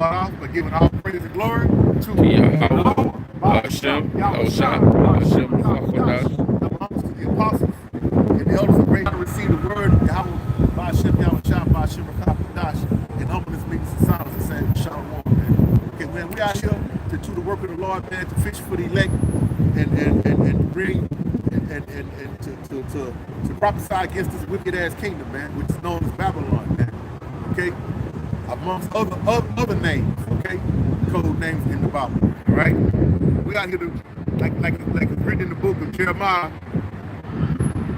start off by giving all praise and glory to Yahweh, Hashem, Yahushua, Hashem, Yahushua. that belongs to the apostles and the elders of great to receive the word of Yahweh, Hashem, Yahushua, Hashem, Rakapadash, and humbleness means the sound of the same Shalom, man. Okay, man, we out here to do the work of the Lord, man, to fish for the elect and bring and to prophesy against this wicked ass kingdom, man, which is known as Babylon, man. Okay, amongst other names, okay, code names in the Bible. All right, we out here to like it's written in the book of Jeremiah.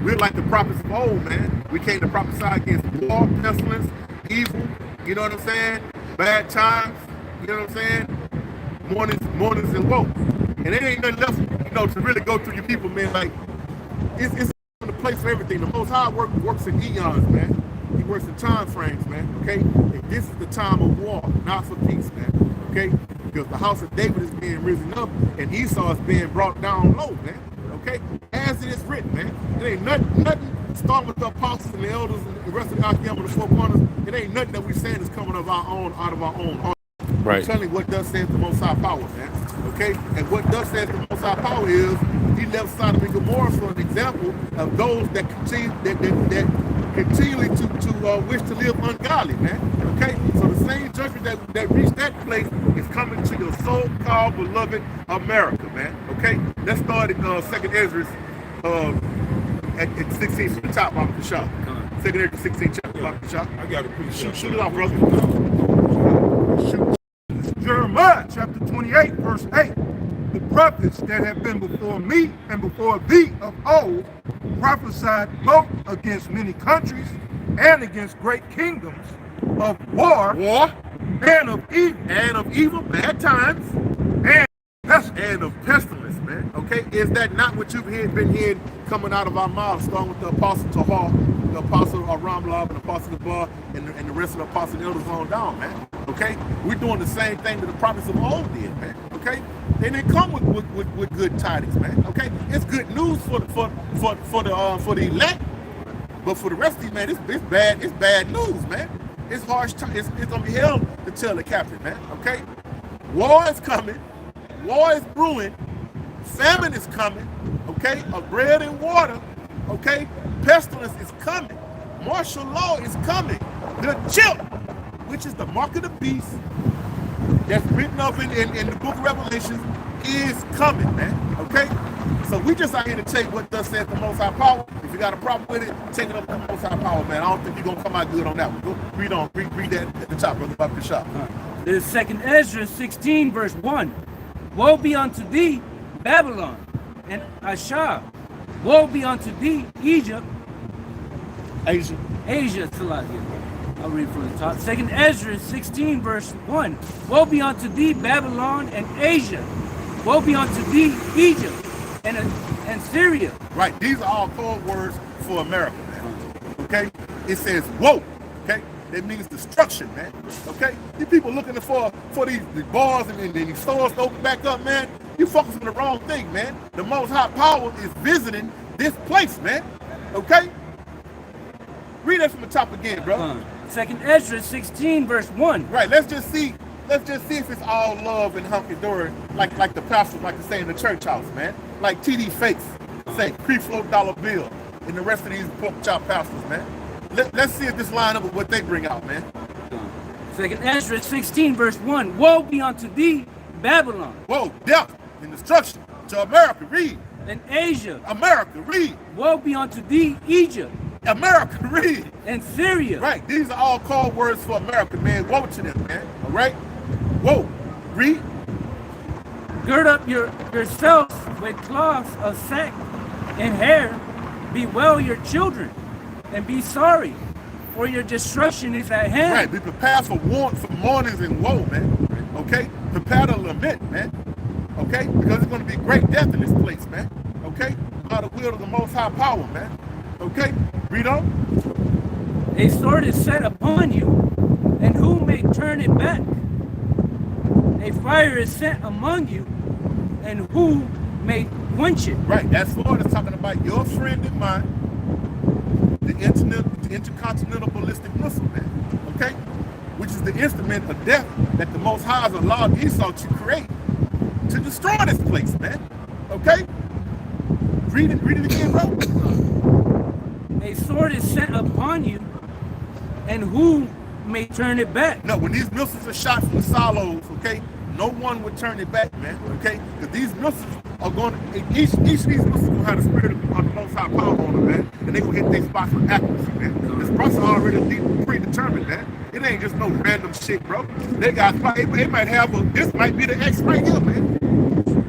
We're like the prophets of old, man. We came to prophesy against war, pestilence, evil. You know what I'm saying? Bad times. You know what I'm saying? Mornings and woe. And it ain't nothing else, you know, to really go through your people, man. Like it's the place for everything. The Most High works in eons, man. He works in time frames, man. Okay, and this is the time of war, not for peace, man. Okay, because the house of David is being risen up, and Esau is being brought down low, man. Okay, as it is written, man. It ain't nothing. Starting with the apostles and the elders and the rest of the Akim and the four corners. It ain't nothing that we saying is coming of our own, out of our own heart. Right. I'm telling you what does say the Most High power, man. Okay, and what does say the Most High power is he left Sodom and Gomorrah for an example of those that continually to wish to live ungodly, man. Okay, so the same judgment that reached that place is coming to your so-called beloved America, man. Okay, let's start in 2nd Ezra at 16 from the top, Baba Kashah. 2nd Ezra 16 chapter, Baba Kashah. I got a precept. Shoot it off, brother. Shoot. Jeremiah chapter 28, verse 8. The prophets that have been before me and before thee of old prophesied both against many countries and against great kingdoms of war and of evil, bad times, and of pestilence, man. Okay, is that not what you've been hearing coming out of our mouths, starting with the apostle Tahar, the apostle Ramlab, and the apostle Bar, and the rest of the apostles and elders on down, man? Okay, we're doing the same thing that the prophets of old did, man. Okay, they didn't come with good tidings, man. Okay, it's good news for the elect, but for the rest of these, man, it's bad news, man. It's harsh time. It's gonna be hell to tell the captain, man. Okay, war is coming, war is brewing, famine is coming. Okay, of bread and water. Okay, pestilence is coming, martial law is coming. The chip, which is the mark of the beast, that's written up in the book of Revelation, is coming, man. Okay? So we just out here to take what thus saith the Most High power. If you got a problem with it, take it up to the Most High power, man. I don't think you're going to come out good on that one. Go read that at the top, brother, about the shop. This is 2nd Ezra 16, verse 1. Woe be unto thee, Babylon, and Ashur. Woe be unto thee, Egypt. Asia, Salakia. I'll read from the top. 2nd Ezra 16, verse 1. Woe be unto thee, Babylon and Asia. Woe be unto thee, Egypt and Syria. Right. These are all code words for America, man. Okay? It says woe. Okay? That means destruction, man. Okay? You people looking for these bars and these stores to open back up, man. You focus on the wrong thing, man. The Most High power is visiting this place, man. Okay? Read that from the top again, bro. 2nd Ezra 16, verse 1. Right, let's just see if it's all love and hunky-dory, like the pastors like to say in the church house, man. Like TD Fakes say, pre-float dollar bill, and the rest of these pork chop pastors, man. Let's see if this line up with what they bring out, man. 2nd Ezra 16, verse 1. Woe be unto thee, Babylon. Woe, death and destruction to America, read. And Asia. America, read. Woe be unto thee, Egypt. America, read. And Syria. Right, these are all called words for America, man. Woe to them, man. All right? Woe, read. Gird up yourselves with cloths of sack and hair. Bewail your children and be sorry, for your destruction is at hand. Right, be prepared for mournings and woe, man. Okay? Prepare to lament, man. Okay? Because it's going to be great death in this place, man. Okay? By the will of the Most High power, man. Okay? Read on. A sword is set upon you, and who may turn it back? A fire is set among you, and who may quench it? Right, that sword is talking about your friend and mine, the intercontinental ballistic missile, man. Okay? Which is the instrument of death that the Most High has allowed Esau to create to destroy this place, man. Okay? Read it again, bro. A sword is sent upon you, and who may turn it back? No, when these missiles are shot from the silos, okay, no one would turn it back, man. Okay? Because these missiles are going to, each of these missiles going to have the spirit of the Most High power on them, man. And they're going to hit their spots with accuracy, man. This process already predetermined, man. It ain't just no random shit, bro. They got, they might have this might be the X right here, man.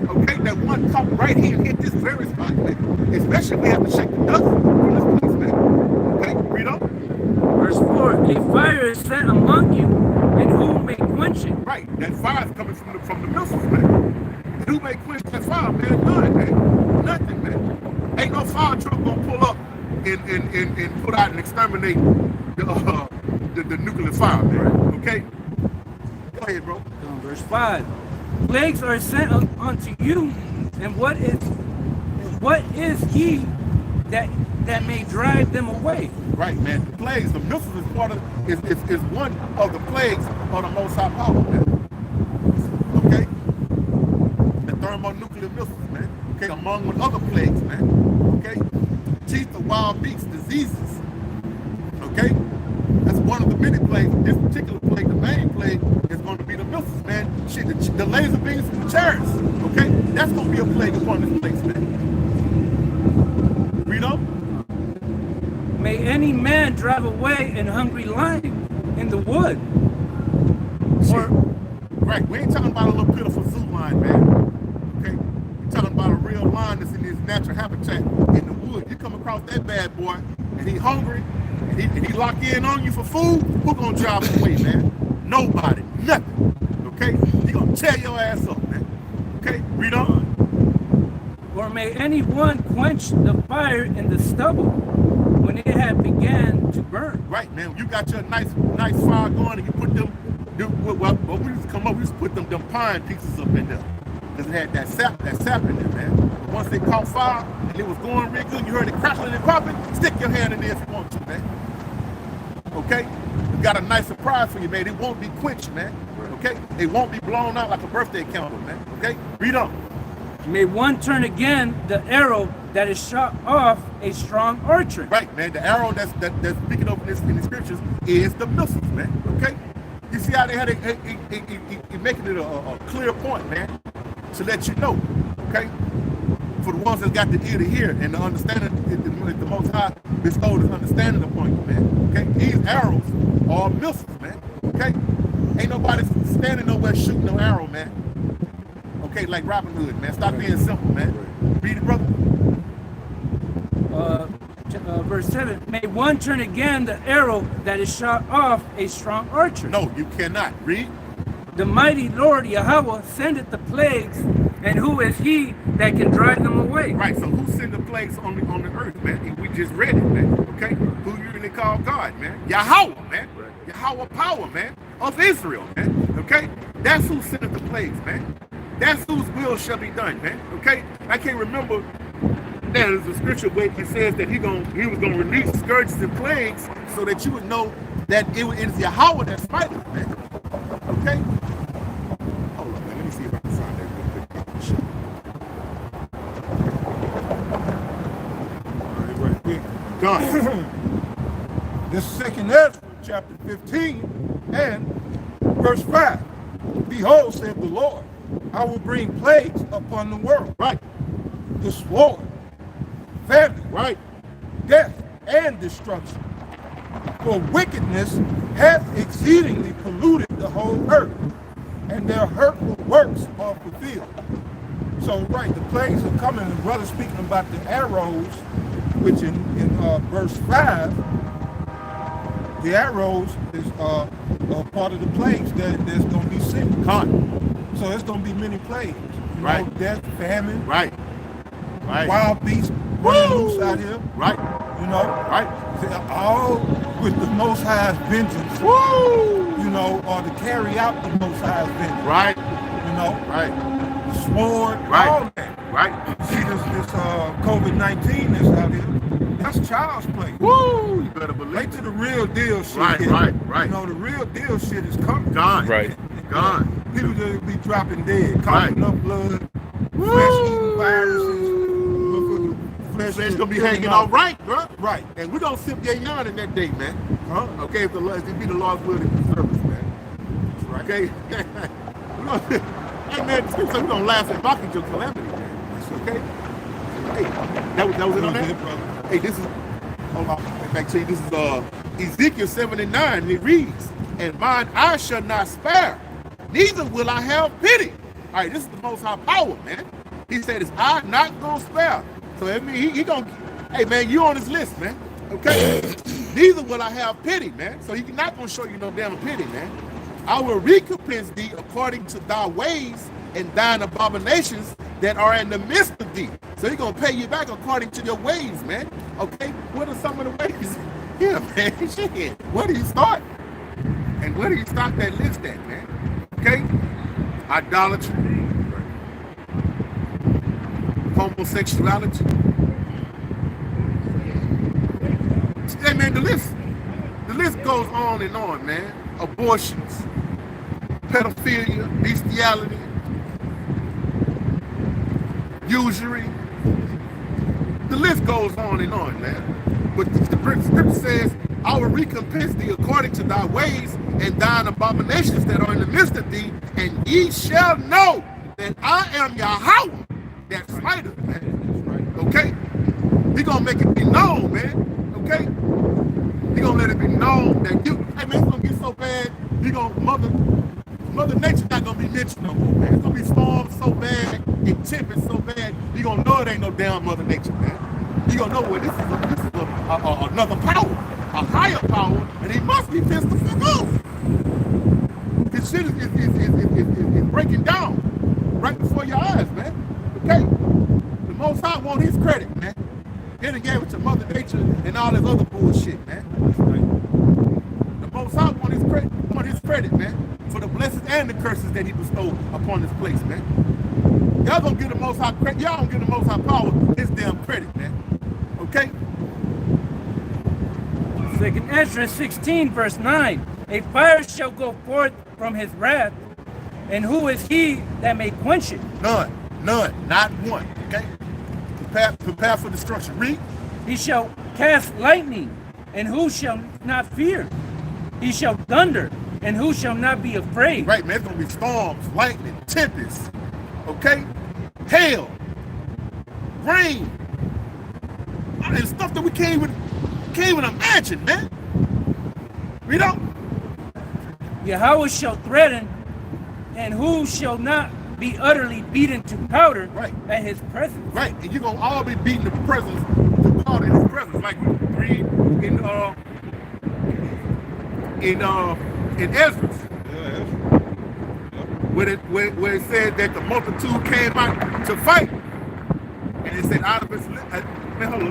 Okay, that one come right here and hit this very spot, man. Especially if we have to shake the dust from this place, man. Okay, read on. Verse 4, a fire is set among you, and who may quench it? Right, that fire is coming from the missiles, man. And who may quench that fire, man? None, man. Nothing, man. Ain't no fire truck gonna pull up and put out and exterminate the nuclear fire, man. Okay? Go ahead, bro. Verse 5, plagues are sent unto you, and what is he that may drive them away? Right, man. The plagues, the missiles is part of is one of the plagues of the Most High power, man. Okay? The thermonuclear missiles, man. Okay, among with other plagues, man. Okay? Teeth of wild beasts, diseases. Okay? That's one of the many plagues. This particular plague, the main plague, is going to be the missiles, man. Shit, the laser beams from the chariots. Okay? That's going to be a plague upon this place, man. Read on. May any man drive away an hungry lion in the wood. Or, right, we ain't talking about a little pitiful zoo lion, man. Okay? We're talking about a real lion that's in his natural habitat in the wood. You come across that bad boy, and he hungry, and he lock in on you for food, who gonna drive him away, man? Nobody, nothing. Okay? He gonna tear your ass up, man. Okay? Read on. or may anyone quench the fire in the stubble when it had began to burn? Right, man. You got your nice fire going, and you put them. Well, we just come up, we just put them pine pieces up in there, because it had that sap in there, man. But once they caught fire and it was going real good, you heard it crackling and popping. Stick your hand in there if you want to, man. Okay, we got a nice surprise for you, man. It won't be quenched, man. Okay, it won't be blown out like a birthday candle, man. Okay, read on. May one turn again the arrow that is shot off a strong archer. Right, man. The arrow that's speaking of in the scriptures is the missiles, man. Okay. You see how they had it making it a clear point, man, to let you know, okay? For the ones that got the ear to hear and the understanding, the Most High bestowed his understanding upon you, man, okay? These arrows are missiles, man, okay? Ain't nobody standing nowhere shooting no arrow, man. Okay, like Robin Hood, man. Stop being simple, man. Read it, brother. Verse 7, may one turn again the arrow that is shot off a strong archer. No, you cannot. Read. The mighty Lord Yahweh sendeth the plagues, and who is he that can drive them away? Right, so who sent the plagues on the earth, man? We just read it, man, okay? Who you really call God, man? Yahweh, man. Yahweh power, man, of Israel, man, okay? That's who sent the plagues, man. That's whose will shall be done, man, okay? I can't remember. There's a scripture where it says that he was gonna release scourges and plagues so that you would know that it is Yahweh that smited, man. Okay? Hold on, man. Let me see if I can find that real quick. Right, done. This second Ezra, chapter 15 and verse 5. Behold, saith the Lord, I will bring plagues upon the world. Right. The sword, famine, Right. death, and destruction. For wickedness hath exceedingly polluted the whole earth, and their hurtful works are fulfilled. So, right, the plagues are coming. The brother speaking about the arrows, which in verse 5, the arrows is part of the plagues that's going to be sent. So it's going to be many plagues. You know, death, famine, Right. wild beasts running loose out here. Right. You know, Right. all with the Most High's vengeance. Woo! You know, or to carry out the Most High's vengeance. Right. You know, Right. the sword, Right. all that. Right. See this COVID-19 that's out here. That's child's play. Woo! You better believe Wait till the real deal shit. Right, hit. right, right. You know, the real deal shit is coming. Gone. Right. Gone. People just be dropping dead, coughing up blood, flesh-eating viruses. Flesh gonna be hanging all right, bro. Right. And we're gonna sip their yarn in that day, man. Huh? Okay, if it be the Lord's will to preserve us, man. Right. Okay? Hey, man, the scripture says we're gonna laugh at mocking your calamity, man. Okay? Hey, that was it on that? brother. Hey, this is, hold on, back to you. This is Ezekiel 79, and it reads, and mine eye shall not spare, neither will I have pity. All right, this is the Most High power, man. He said his eye not gonna spare. So I mean, he gonna, hey man, you on his list, man. Okay? Neither will I have pity, man. So he's not gonna show you no damn pity, man. I will recompense thee according to thy ways and thine abominations that are in the midst of thee. So he's gonna pay you back according to your ways, man. Okay? What are some of the ways? Yeah, man. Shit. Where do you start? And where do you stop that list at, man? Okay? Idolatry, homosexuality. Hey man, the list goes on and on, man. Abortions, pedophilia, bestiality, usury. The list goes on and on, man. But the scripture says, I will recompense thee according to thy ways and thine abominations that are in the midst of thee, and ye shall know that I am Yahweh that smiteth, man. Okay? He gonna make it be known, man. Okay? He gonna let it be known that you, hey man, it's gonna get so bad, he gonna, Mother Nature not gonna be mentioned no more, man. It's gonna be storms so bad and tempests so bad, you gonna know it ain't no damn Mother Nature, man. You gonna know what this is another power, a higher power, and he must be pissed the fuck off. This shit is breaking down right before your eyes, man. Okay? The Most High want his credit, man. He done gave it to Mother Nature and all this other bullshit, man. The Most High want his credit, man, for the blessings and the curses that he bestowed upon this place, man. Y'all gonna give the Most High credit. Y'all don't give the Most High power his damn credit, man. Okay? 2nd Ezra 16, verse 9. A fire shall go forth from his wrath, and who is he that may quench it? None, not one. Okay? Prepare for destruction. Read. He shall cast lightning, and who shall not fear? He shall thunder, and who shall not be afraid? Right, man. It's gonna be storms, lightning, tempests. Okay? Hail, rain, and stuff that we can't even imagine, man. We don't. Yahweh shall threaten, and who shall not be utterly beaten to powder at his presence. Right, and you're gonna all be beating the presence to powder in his presence, like we read in Ezra. Where it said that the multitude came out to fight, and it said out of his man, hold on,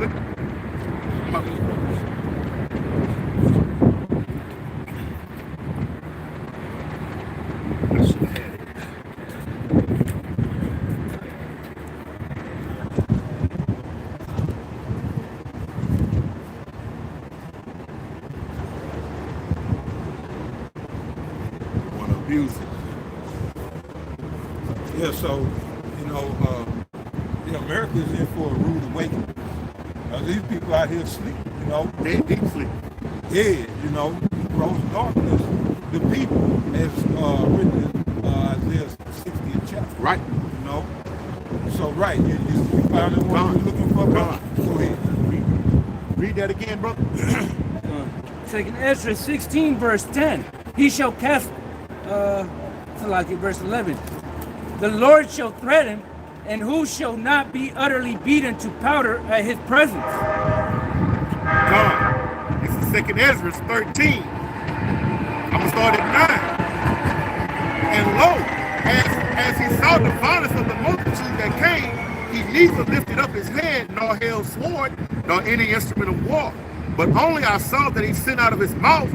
music. Yeah, so, America is in for a rude awakening. These people out here sleep, They deep sleep. Dead, gross darkness, the people, as written in Isaiah 60th chapter. Right. So, right, you found the one you're looking for, brother? Go ahead. Read that again, brother. 2nd Ezra 16, verse 10. He shall cast, verse 11. The Lord shall threaten, and who shall not be utterly beaten to powder at his presence? God. This is 2nd Ezra 13. I'm going to start at 9. And lo, as he saw the violence of the multitude that came, he neither lifted up his hand, nor held sword, nor any instrument of war. But only I saw that he sent out of his mouth,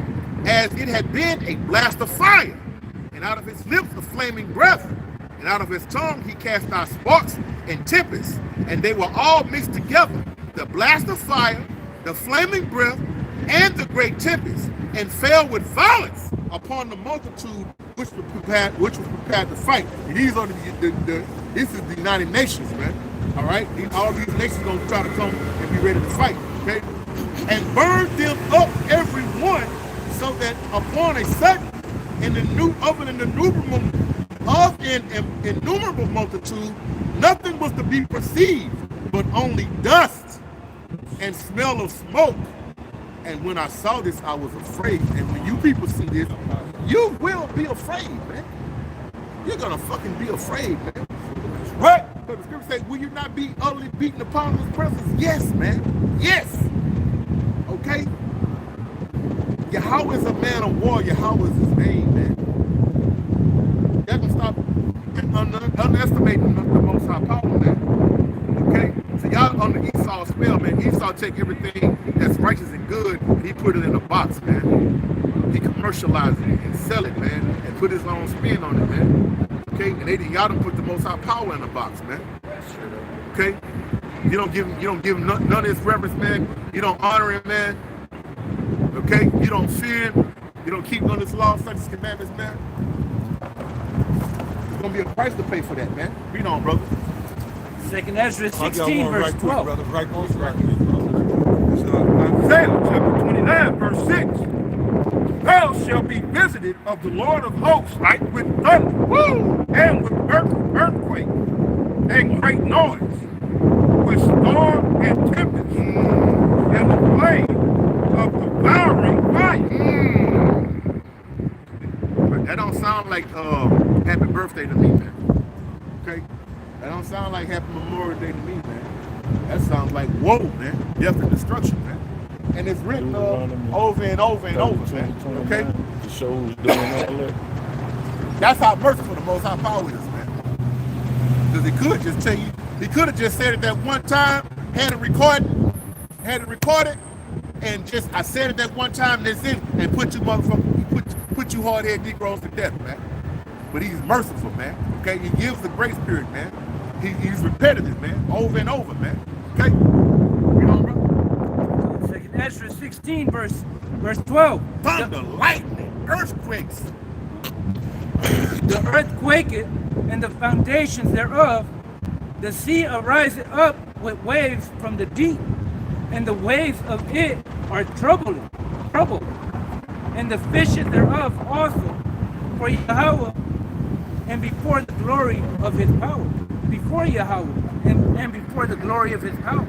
as it had been a blast of fire, and out of his lips a flaming breath, and out of his tongue he cast out sparks and tempests, and they were all mixed together, the blast of fire, the flaming breath, and the great tempest, and fell with violence upon the multitude which was prepared to fight. And these are this is the United Nations, man. All right, all these nations gonna try to come and be ready to fight. Okay, and burned them up every one, so that upon a sudden, in the innumerable multitude, nothing was to be perceived, but only dust and smell of smoke. And when I saw this, I was afraid. And when you people see this, you will be afraid, man. You're gonna fucking be afraid, man. Right? But the scripture says, will you not be utterly beaten upon his presence? Yes, man. Yes. Okay? Yahweh is a man of war. Yahweh is his name, man. You have to stop underestimating the Most High power, man. Okay? So y'all on the Esau spell, man. Esau take everything that's righteous and good and he put it in a box, man. He commercialized it and sell it, man, and put his own spin on it, man. Okay? And y'all done put the Most High power in a box, man. Okay? You don't give him none of his reverence, man. You don't honor him, man. Okay? You don't fear him. You don't keep on his laws, such as commandments, man. There's gonna be a price to pay for that, man. Read on, brother. 2nd Ezra 16, verse 12. Right quick, brother. It's Isaiah chapter 29, verse 6. Hell shall be visited of the Lord of hosts, right, with thunder, woo, and with earthquake, and great noise, with storm and tempest, and the flame of devouring fire. That don't sound like happy birthday to me, man. Okay? That don't sound like happy Memorial Day to me, man. That sounds like woe, man. Death and destruction, man. And it's written over and over and over, man. Okay? The show was doing all that. That's how merciful the Most High power is, man. Because he could just tell you, he could have just said it that one time, had it recorded, and just, I said it that one time, that's it, and put you motherfucker, put you hard-headed Negroes to death, man. But he's merciful, man. Okay? He gives the grace spirit, man. He's repetitive, man. Over and over, man. Okay? You know, bro? 2nd Ezra 16, verse 12. Thunder, lightning, earthquakes. The earth quaketh, and the foundations thereof. The sea ariseth up with waves from the deep, and the waves of it are troubled, and the fishes thereof also, for Yahweh, and before the glory of his power. Before Yahweh, and before the glory of his power.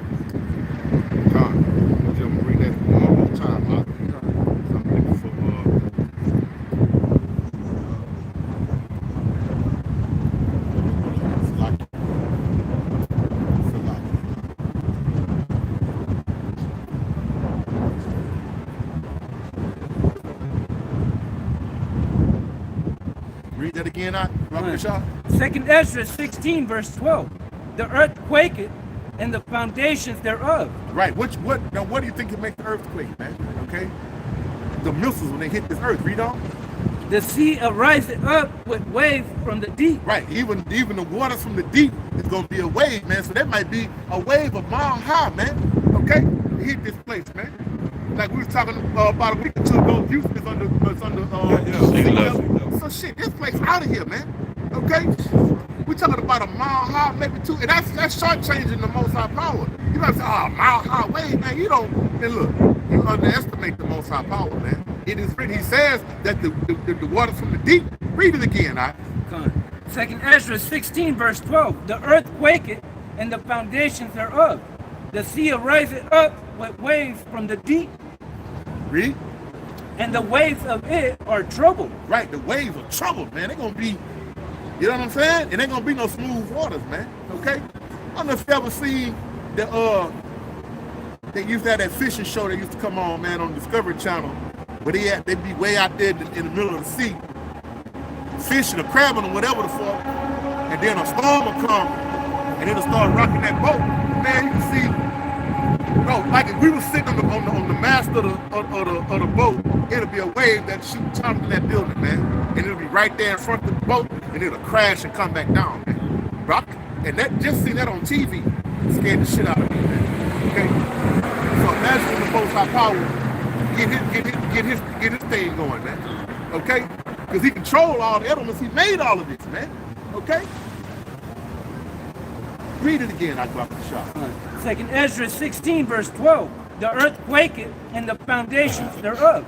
Just bring that one more time. I'm looking for read that again, Robert Shaw. 2nd Ezra 16, verse 12. The earth quaketh, and the foundations thereof. Right. What do you think can make the earthquake, man? Okay. The missiles when they hit this earth. Read on. The sea ariseth up with waves from the deep. Right. Even the waters from the deep is gonna be a wave, man. So that might be a wave a mile high, man. Okay. It hit this place, man. Like we was talking about a week or two ago. Houston is under sea level. So shit, this place out of here, man. Okay. We're talking about a mile high, maybe two, and that's short-changing the Most High power. You gotta say, oh, mile high wave, man. You don't, and look, you underestimate the Most High power, man. It is written, he says that the waters from the deep, read it again, all right? 2nd Ezra 16, verse 12. The earth quaketh, and the foundations thereof. The sea ariseth up with waves from the deep. Read. And the waves of it are troubled. Right, the waves are troubled, man. They're gonna be, you know what I'm saying? And ain't gonna be no smooth waters, man. Okay? I don't know if you ever seen they used to have that fishing show that used to come on, man, on Discovery Channel, where they'd be way out there in the middle of the sea, fishing or crabbing or whatever the fuck, and then a storm will come, and it'll start rocking that boat. Man, you can see, bro, like if we were sitting on the mast of the boat, it'll be a wave that shoot top of that building, man, and it'll be right there in front of the boat, and it'll crash and come back down, man. Bro, and that just seen that on TV, it scared the shit out of me, man. Okay, So imagine when the Most High Power get his thing going, man. Okay? Because he controlled all the elements. He made all of this, man. Okay? Read it again, I got the shot. Second Ezra 16, verse 12. The earth quaketh, and the foundations thereof.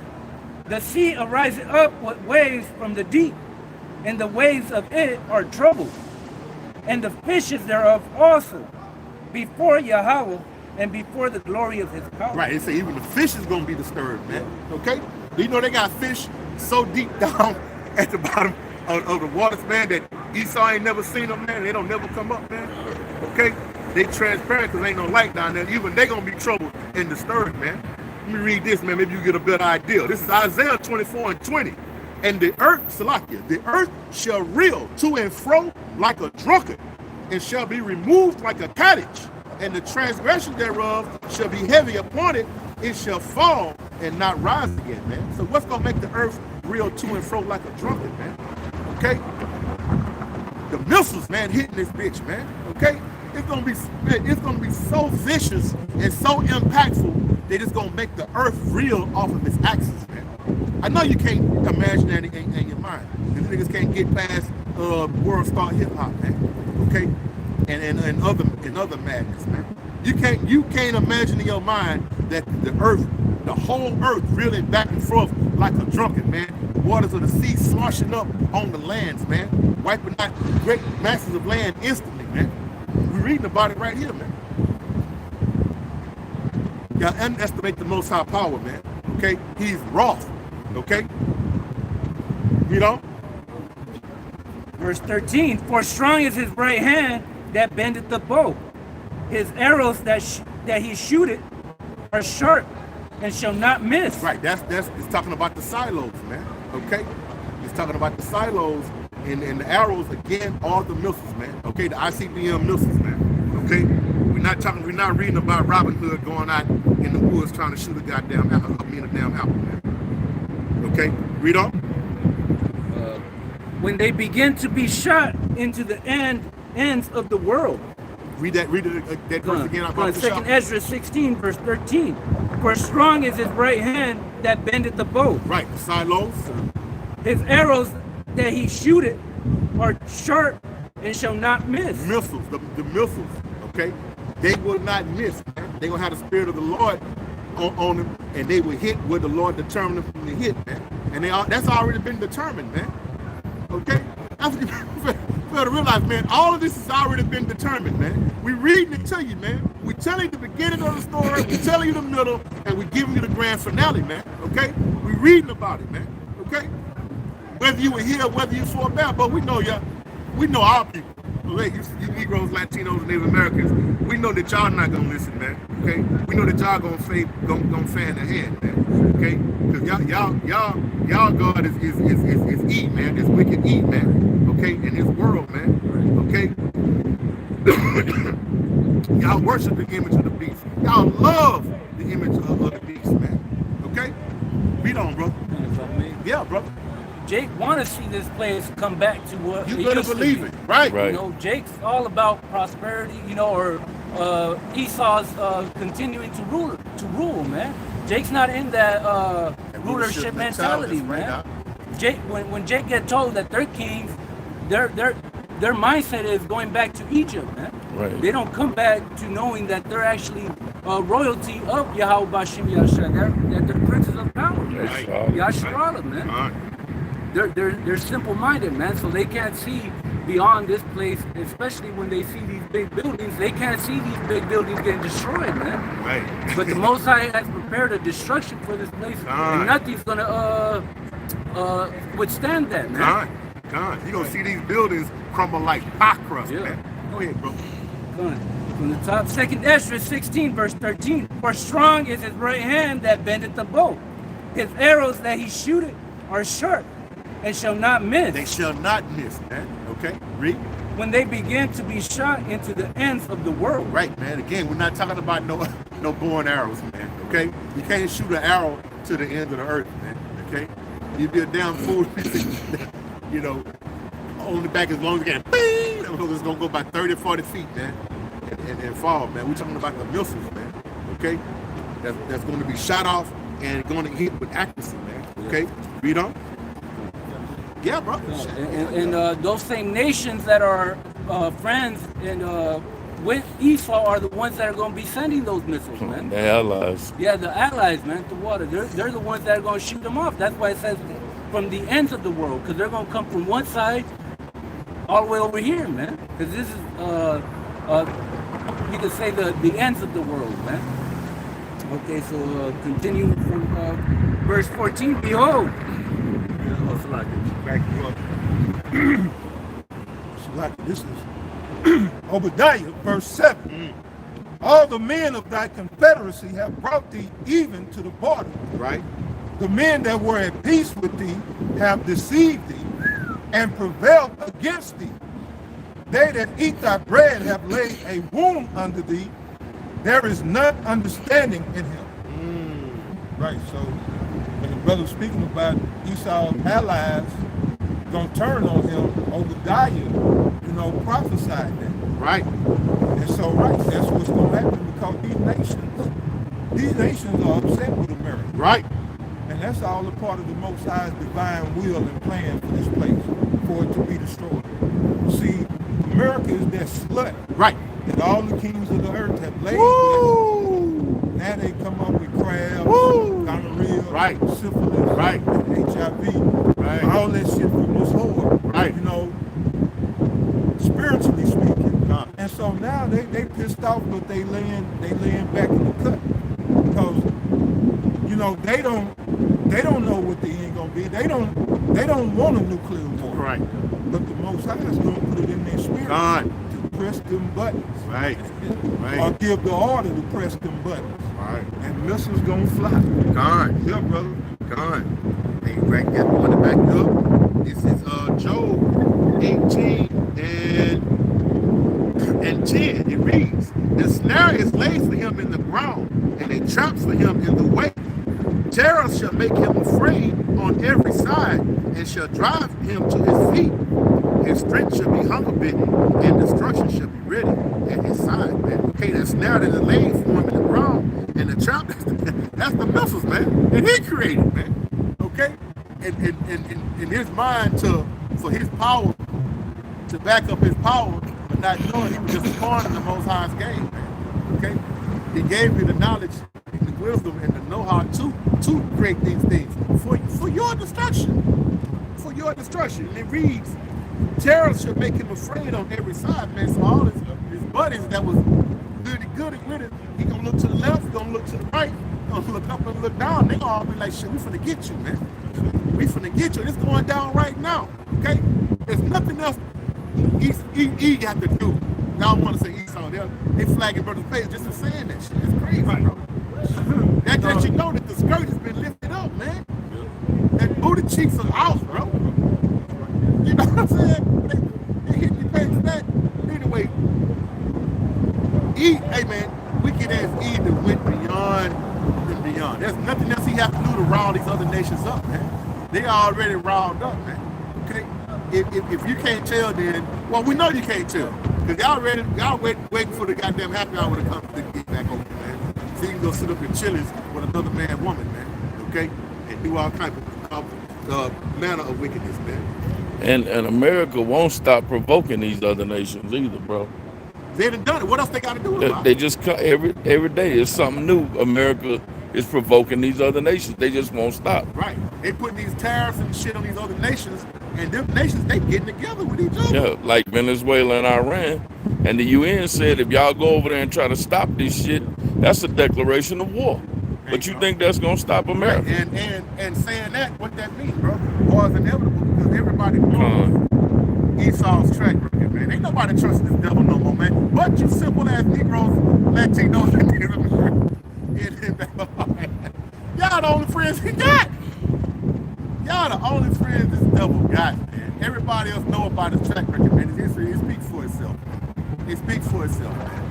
The sea ariseth up with waves from the deep, and the waves of it are troubled, and the fishes thereof also, before Yahweh and before the glory of his power. Right, they say even the fish is going to be disturbed, man. Okay? Do you know they got fish so deep down at the bottom of the waters, man, that Esau ain't never seen them, man. They don't never come up, man. Okay? They transparent because ain't no light down there. Even they going to be troubled and disturbed, man. Let me read this, man. Maybe you get a better idea. This is Isaiah 24:20. And the earth, Salakia, the earth shall reel to and fro like a drunkard, and shall be removed like a cottage, and the transgression thereof shall be heavy upon it. It shall fall and not rise again, man. So what's gonna make the earth reel to and fro like a drunkard, man? Okay? The missiles, man, hitting this bitch, man. Okay? It's gonna be so vicious and so impactful that it's gonna make the earth reel off of its axis, man. I know you can't imagine that in your mind. These niggas can't get past world star hip hop, man. Okay? And other madness, man. You can't imagine in your mind that the earth, the whole earth reeling back and forth like a drunkard, man. Waters of the sea sloshing up on the lands, man. Wiping out great masses of land instantly, man. We're reading about it right here, man. Y'all underestimate the Most High Power, man. Okay? He's wroth. Okay? You know? Verse 13. For strong is his right hand that bendeth the bow. His arrows that he shooteth are sharp and shall not miss. Right, that's it's talking about the silos, man. Okay? It's talking about the silos and the arrows again, all the missiles, man. Okay, the ICBM missiles, man. Okay? We're not reading about Robin Hood going out in the woods trying to shoot a goddamn apple, a damn apple, man. Okay? Read on. When they begin to be shot into the ends of the world. Read that verse again. Second Ezra 16, verse 13. For strong is his right hand that bendeth the bow. Right, the silos. His arrows that he shooteth are sharp and shall not miss. Missiles, the missiles, okay? They will not miss, man. They will have the spirit of the Lord on them, and they will hit where the Lord determined them to hit, man. And that's already been determined, man. Okay? You better realize, man, all of this has already been determined, man. We're reading it to you, man. We're telling you the beginning of the story, we're telling you the middle, and we're giving you the grand finale, man. Okay? We're reading about it, man. Okay? Whether you were here, whether you saw that, but we know our people. Okay? You Negroes, Latinos, and Native Americans, we know that y'all not gonna listen, man. Okay? We know that y'all gonna fan their hand, man. Okay? Because y'all God is E, man. It's wicked E, man. Okay? In this world, man. Okay? Y'all worship the image of the beast. Y'all love the image of the beast, man. Okay? Read on, bro. Yeah, bro. Jake want to see this place come back to what you it better used to believe be. it, right? You know, Jake's all about prosperity, you know, or Esau's continuing to rule, man. Jake's not in that rulership mentality, man. Jake, when Jake get told that they're kings, their mindset is going back to Egypt, man. Right. They don't come back to knowing that they're actually royalty of Yahweh Bashim Yashar. They're princes of power, man. Right. Yashrala, man. They're simple-minded, man, so they can't see beyond this place, especially when they see these big buildings. They can't see these big buildings getting destroyed, man. Right. But the Most High has prepared a destruction for this place, and nothing's gonna withstand that, man. You're gonna see these buildings crumble like pie crust, man. Go ahead, bro. From the top, 2nd Ezra 16, verse 13. For strong is his right hand that bendeth the bow. His arrows that he shooteth are sharp and shall not miss. They shall not miss, man. Okay, read. When they begin to be shot into the ends of the world. Right, man. Again, we're not talking about no bow and arrows, man. Okay, you can't shoot an arrow to the end of the earth, man. Okay, you'd be a damn fool, you know, on the back as long as you can. Bing! It's gonna go about 30, 40 feet, man, and fall, man. We're talking about the missiles, man. Okay, that's going to be shot off and going to hit with accuracy, man. Okay, read on. Yeah, bro. And those same nations that are friends and with Esau are the ones that are going to be sending those missiles, man. The allies. Yeah, the allies, man, the water. They're the ones that are going to shoot them off. That's why it says from the ends of the world, because they're going to come from one side all the way over here, man. Because this is, you could say the ends of the world, man. Okay, so continue from verse 14. Behold. Back you up. So this is Obadiah, verse 7. All the men of thy confederacy have brought thee even to the border. Right. The men that were at peace with thee have deceived thee and prevailed against thee. They that eat thy bread have laid a wound unto thee. There is none understanding in him. Right, so when the brother speaking about Esau's allies gonna turn on him, Obadiah, prophesied that. Right. And so, right, that's what's gonna happen because these nations are upset with America. Right. And that's all a part of the Most High's divine will and plan for this place, for it to be destroyed. See, America is that slut. Right. That all the kings of the earth have laid with. Now they come up with crabs, gonorrhea, right. syphilis, right. HIV, right. all that shit from this whore, right. Spiritually speaking. And so now they pissed off, but they laying back in the cut because they don't know what the end gonna be. They don't want a nuclear war. Right. But the Most High is gonna put it in their spirit to press them buttons. Right. Right. Or give the order to press them buttons. Right. And missiles gonna fly. Gone. Yeah, brother. Gone. Hey, right there, want to back you up. This is Job 18 and 10. It reads, the snare is laid for him in the ground, and a trap for him in the way. Terror shall make him afraid on every side, and shall drive him to his feet. His strength shall be hunger bitten, and destruction shall be ready at his side, man. Okay, that snare that is laid for him in the ground, and the trap, that's the missiles, man, that he created, man. Okay? And in his mind for his power, to back up his power, but not knowing he was just a pawn in the Most High's game, man. Okay? He gave you the knowledge, the wisdom, and the know-how to create these things for your destruction. For your destruction. And it reads, terror should make him afraid on every side, man. So all his buddies that was good with it, he gonna look to the left, he gonna look to the right, he gonna look up and look down. They gonna all be like, shit, we finna get you, man. We finna get you. It's going down right now. Okay? There's nothing else he got to do. Y'all want to say Esau, they flagging brother's face just for saying that shit. It's crazy, bro. That you know that the skirt has been lifted up, man. That booty cheeks are out, bro. You know what I'm saying? They hit your face with that. Anyway, hey man, wicked ass Eden went beyond and beyond. There's nothing else he has to do to round these other nations up, man. They already round up, man. Okay? If you can't tell, then, well, we know you can't tell. Because y'all waiting for the goddamn happy hour to come to get back open, man. So you can go sit up in Chili's with another woman, man. Okay? And do all kinds of manner of wickedness, man. And America won't stop provoking these other nations either, bro. They done done it. What else they got to do about it? They just come every day. It's something new. America is provoking these other nations. They just won't stop. Right. They putting these tariffs and shit on these other nations, and them nations, they getting together with each other. Yeah, like Venezuela and Iran. And the UN said if y'all go over there and try to stop this shit, that's a declaration of war. But you think that's gonna stop America? Right. And saying that, what that means, bro? War is inevitable because everybody knows Esau's track record, man. Ain't nobody trusting this devil no more, man. But you simple ass Negroes, Latinos, y'all the only friends he got. Y'all the only friends this devil got, man. Everybody else know about his track record, man. His history, it speaks for itself. It speaks for itself, man.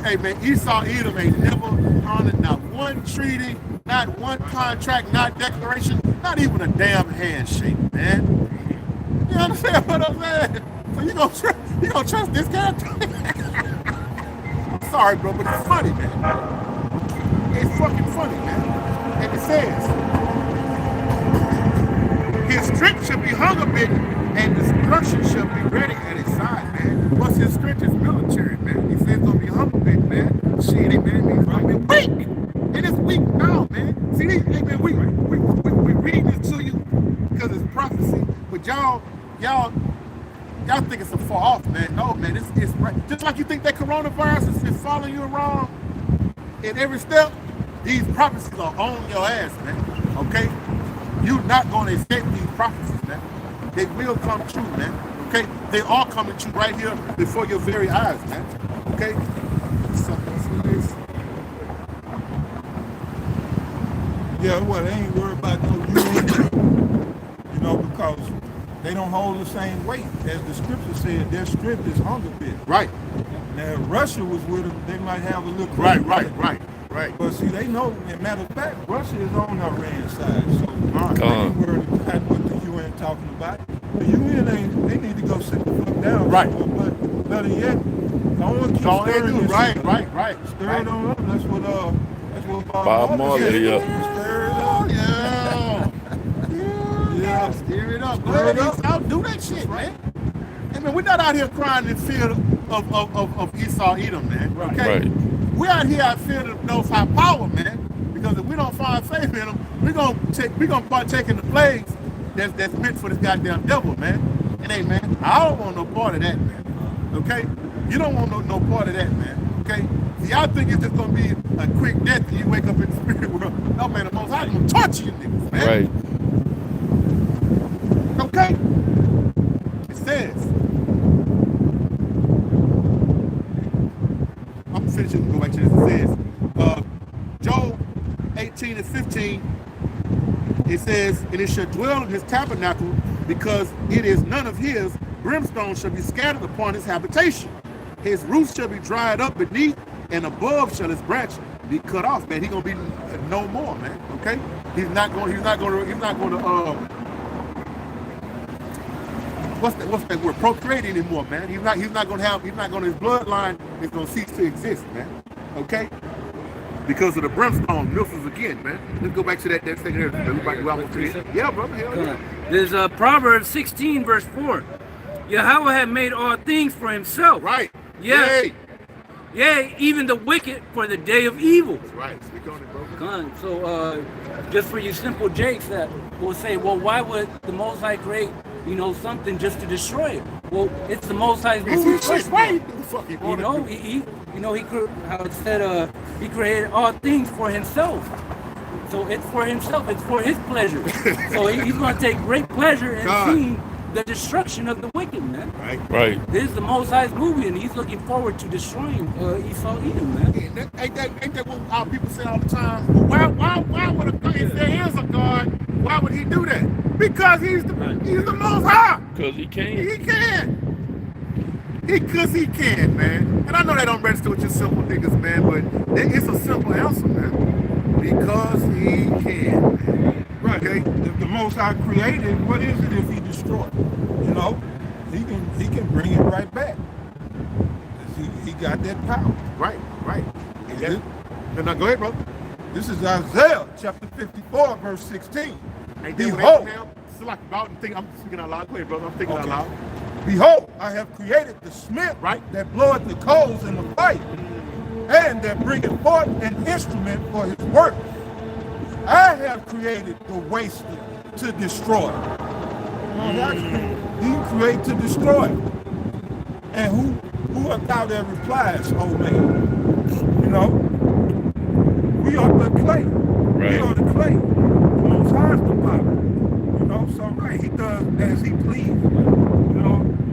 Hey, man, Esau Edom ain't never honored not one treaty, not one contract, not declaration, not even a damn handshake, man. You understand what I'm saying? So you gonna trust this character? Sorry, bro, but it's funny, man. It's fucking funny, man. And it says, his strength shall be hung a bit, and destruction shall be ready at his side, man. Plus his strength is military, man. He says it's gonna be hung a bit, man. Shit, it means it's gonna be weak. And it's weak now, man. See, hey, man, we read this to you because it's prophecy, but y'all think it's so far off, man. No, man, it's right. Just like you think that coronavirus is following you around in every step, these prophecies are on your ass, man. Okay? You're not going to escape these prophecies, man. They will come true, man. Okay? They are coming true right here before your very eyes, man. Okay? So, this. Yeah, well, they ain't worried about no UN, you know, because they don't hold the same weight. As the scripture said, their strength is hunger bit. Right. Now, if Russia was with them, they might have a little... Right. But see, they know, as a matter of fact, Russia is on Iran's side. So, they ain't worried about what the UN talking about. The UN, they need to go sit the fuck down. Right. But better yet, don't keep stirring this shit. Right. Stir it on up. That's what Bob Marley, Stir it up. Yeah. Stir it up. Go ahead, Esau. Do that shit, man. Hey, man, we're not out here crying in fear of Esau Edom, man. Okay? Right. We're out here in fear of Most High power, man. Because if we don't find faith in them, we're gonna partake in the plagues that's meant for this goddamn devil, man. And hey, man, I don't want no part of that, man. Okay? You don't want no part of that, man. Okay? See, y'all think it's just gonna be a quick death and you wake up in the spirit world. No, man, the Most High gonna torture you niggas, man. Right. Okay? It says, I'm finishing and go back to this. It says, Job 18 and 15, it says, and it shall dwell in his tabernacle, because it is none of his. Brimstone shall be scattered upon his habitation. His roots shall be dried up beneath, and above shall his branch be cut off, man. He's gonna be no more, man. Okay? He's not going to what's that word? Procreate anymore, man. His bloodline is gonna cease to exist, man. Okay? Because of the brimstone, milfs again, man. Let's go back to that thing here. Everybody go out with it. Yeah, brother, hell yeah. There's Proverbs 16, verse 4. Yahweh had made all things for himself. Right. Yeah. Yea, even the wicked for the day of evil. That's right. Speak on it, bro. So, just for you simple jakes that will say, well, why would the Most High create, something just to destroy it? Well, it's the Most High's movie. Right. He created all things for himself. So it's for himself. It's for his pleasure. So he's going to take great pleasure in seeing the destruction of the wicked, man. Right. This is the Most High's movie, and he's looking forward to destroying Esau Edom, man. Ain't that what our people say all the time? Why would a God, if there is a God, why would he do that? Because he's the Most High. Because he can. He can. Because he can, man. And I know that don't register with your simple niggas, man, but it's a simple answer, man. Because he can, man. Right. Okay. If the Most High created, what is it if he destroyed? He can bring it right back. He got that power. Right. Now go ahead, brother. This is Isaiah chapter 54, verse 16. Behold, I'm speaking out loud. Go ahead, brother. I'm thinking out loud. Behold, I have created the smith, that bloweth the coals in the fire, and that bringeth forth an instrument for his work. I have created the waster to destroy. He created to destroy. And who art thou that replies, oh man? We are the clay. Right. We are the clay. The Most High is the potter. So he does as he pleases.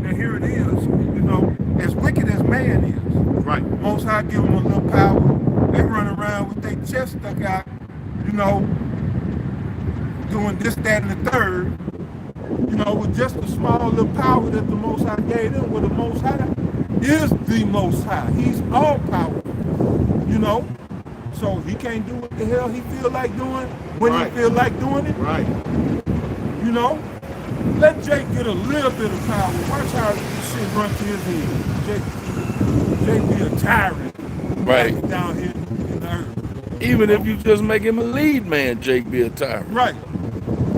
And here it is, as wicked as man is. Right. Most High give them a little power. They run around with their chest stuck out, doing this, that, and the third, with just a small little power that the Most High gave them. With the Most High is the Most High. He's all powerful, So he can't do what the hell he feel like doing when he feel like doing it. Right. Let Jake get a little bit of power. Watch how this shit run to his head. Jake be a tyrant. Right. Down here in the earth. Even if you just make him a lead man, Jake be a tyrant. Right.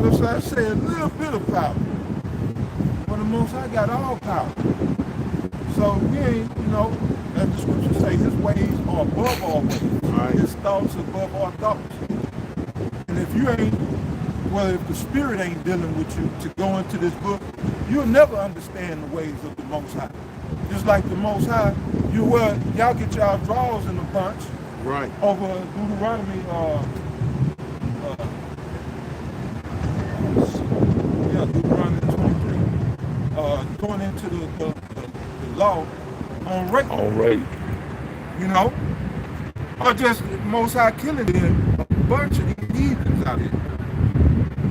That's what I said, a little bit of power. But the Most High got all power. So we ain't, as the scriptures say, his ways are above all ways. Right. His thoughts above all thoughts. And if you ain't, well, if the Spirit ain't dealing with you to go into this book, you'll never understand the ways of the Most High. Just like the Most High, y'all get y'all draws in a bunch. Right. Over Deuteronomy, Deuteronomy 23, going into the law on rape. On rape. Or just Most High killing a bunch of these heathens out here.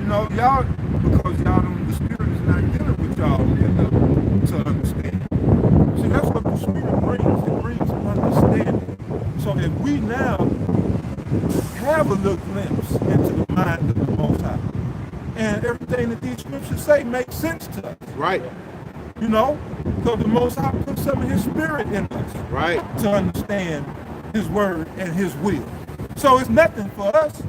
Y'all, because y'all don't, the Spirit is not dealing with y'all enough to understand. See, that's what the Spirit brings. It brings understanding. So if we now have a little glimpse into the mind of the Most High, and everything that these scriptures say makes sense to us. Right. So the Most High put some of his Spirit in us. Right. To understand his word and his will. So it's nothing for us.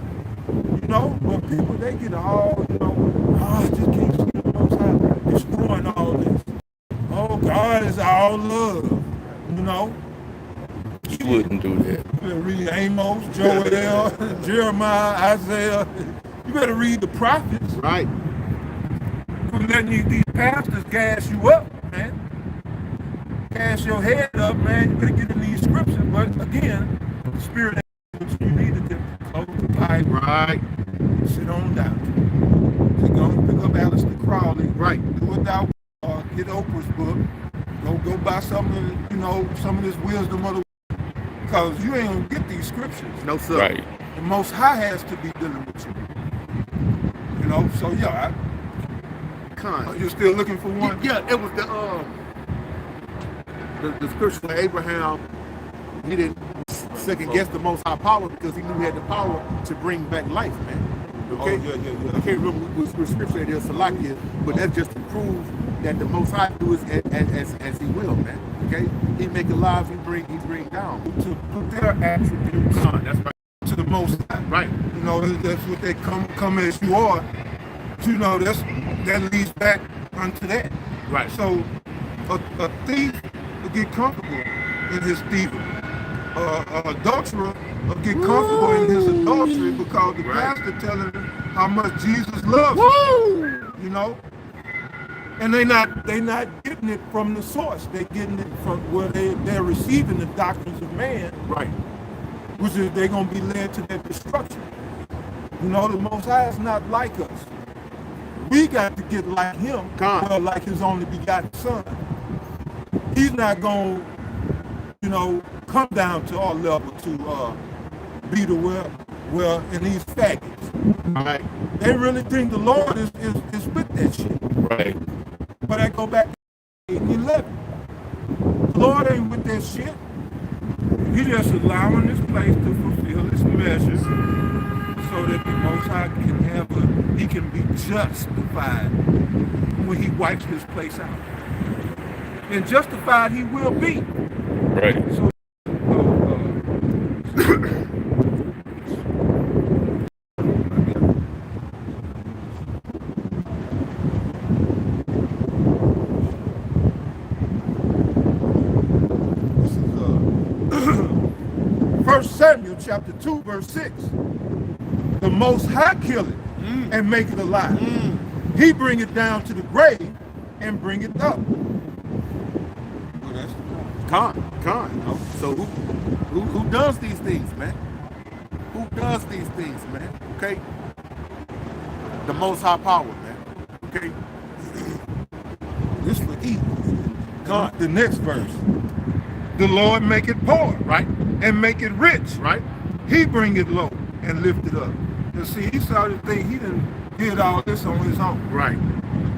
When people, they get all, I just can't see the Most High destroying all this. Oh, God is all love. You wouldn't do that. You better read Amos, Joel, Jeremiah, Isaiah. You better read the prophets. Right. You're letting these pastors gas you up, man. Gas your head up, man. You better get in these scriptures. But again, the Spirit ain't what you need to get close to the Bible. Right. Sit on down. So go pick up Aleister Crowley. Right. Do it thou get Oprah's book. Go buy some of some of this wisdom of the, because you ain't gonna get these scriptures. No, sir. Right. The Most High has to be dealing with you. So yeah. You're still looking for one? Yeah, it was the scripture where Abraham, he didn't second guess the Most High power because he knew he had the power to bring back life, man. Okay? Oh, yeah. I can't remember which scripture it is, Salakia, but that's just to prove that the Most High do as he will, man. Okay? He make alive, he bring down. To put their attributes That's right. to the Most High. Right. That's what they come as you are. That leads back unto that. Right. So a thief will get comfortable in his thieving. An adulterer will get comfortable in his adultery because the pastor telling him how much Jesus loves him. And they not getting it from the source. They're getting it from where they're receiving the doctrines of man. Right. Which is they're gonna be led to their destruction. The Most High is not like us. We got to get like him, like his only begotten son. He's not gonna, come down to our level to be the well in these faggots. Right. They really think the Lord is with that shit. Right. But I go back to 11. The Lord ain't with that shit. He just allowing this place to fulfill its measures so that the Most High he can be justified when he wipes this place out. And justified he will be. Right. So, Samuel chapter 2 verse 6. The Most High kill it and make it alive. He bring it down to the grave and bring it up. Well, that's Con. So who does these things, man? Who does these things, man? Okay. The Most High power, man. Okay. This for evil. Con. The next verse. The Lord make it poor, right, and make it rich, right. He bring it low and lift it up. You see, he saw the thing. He didn't did all this on his own. Right.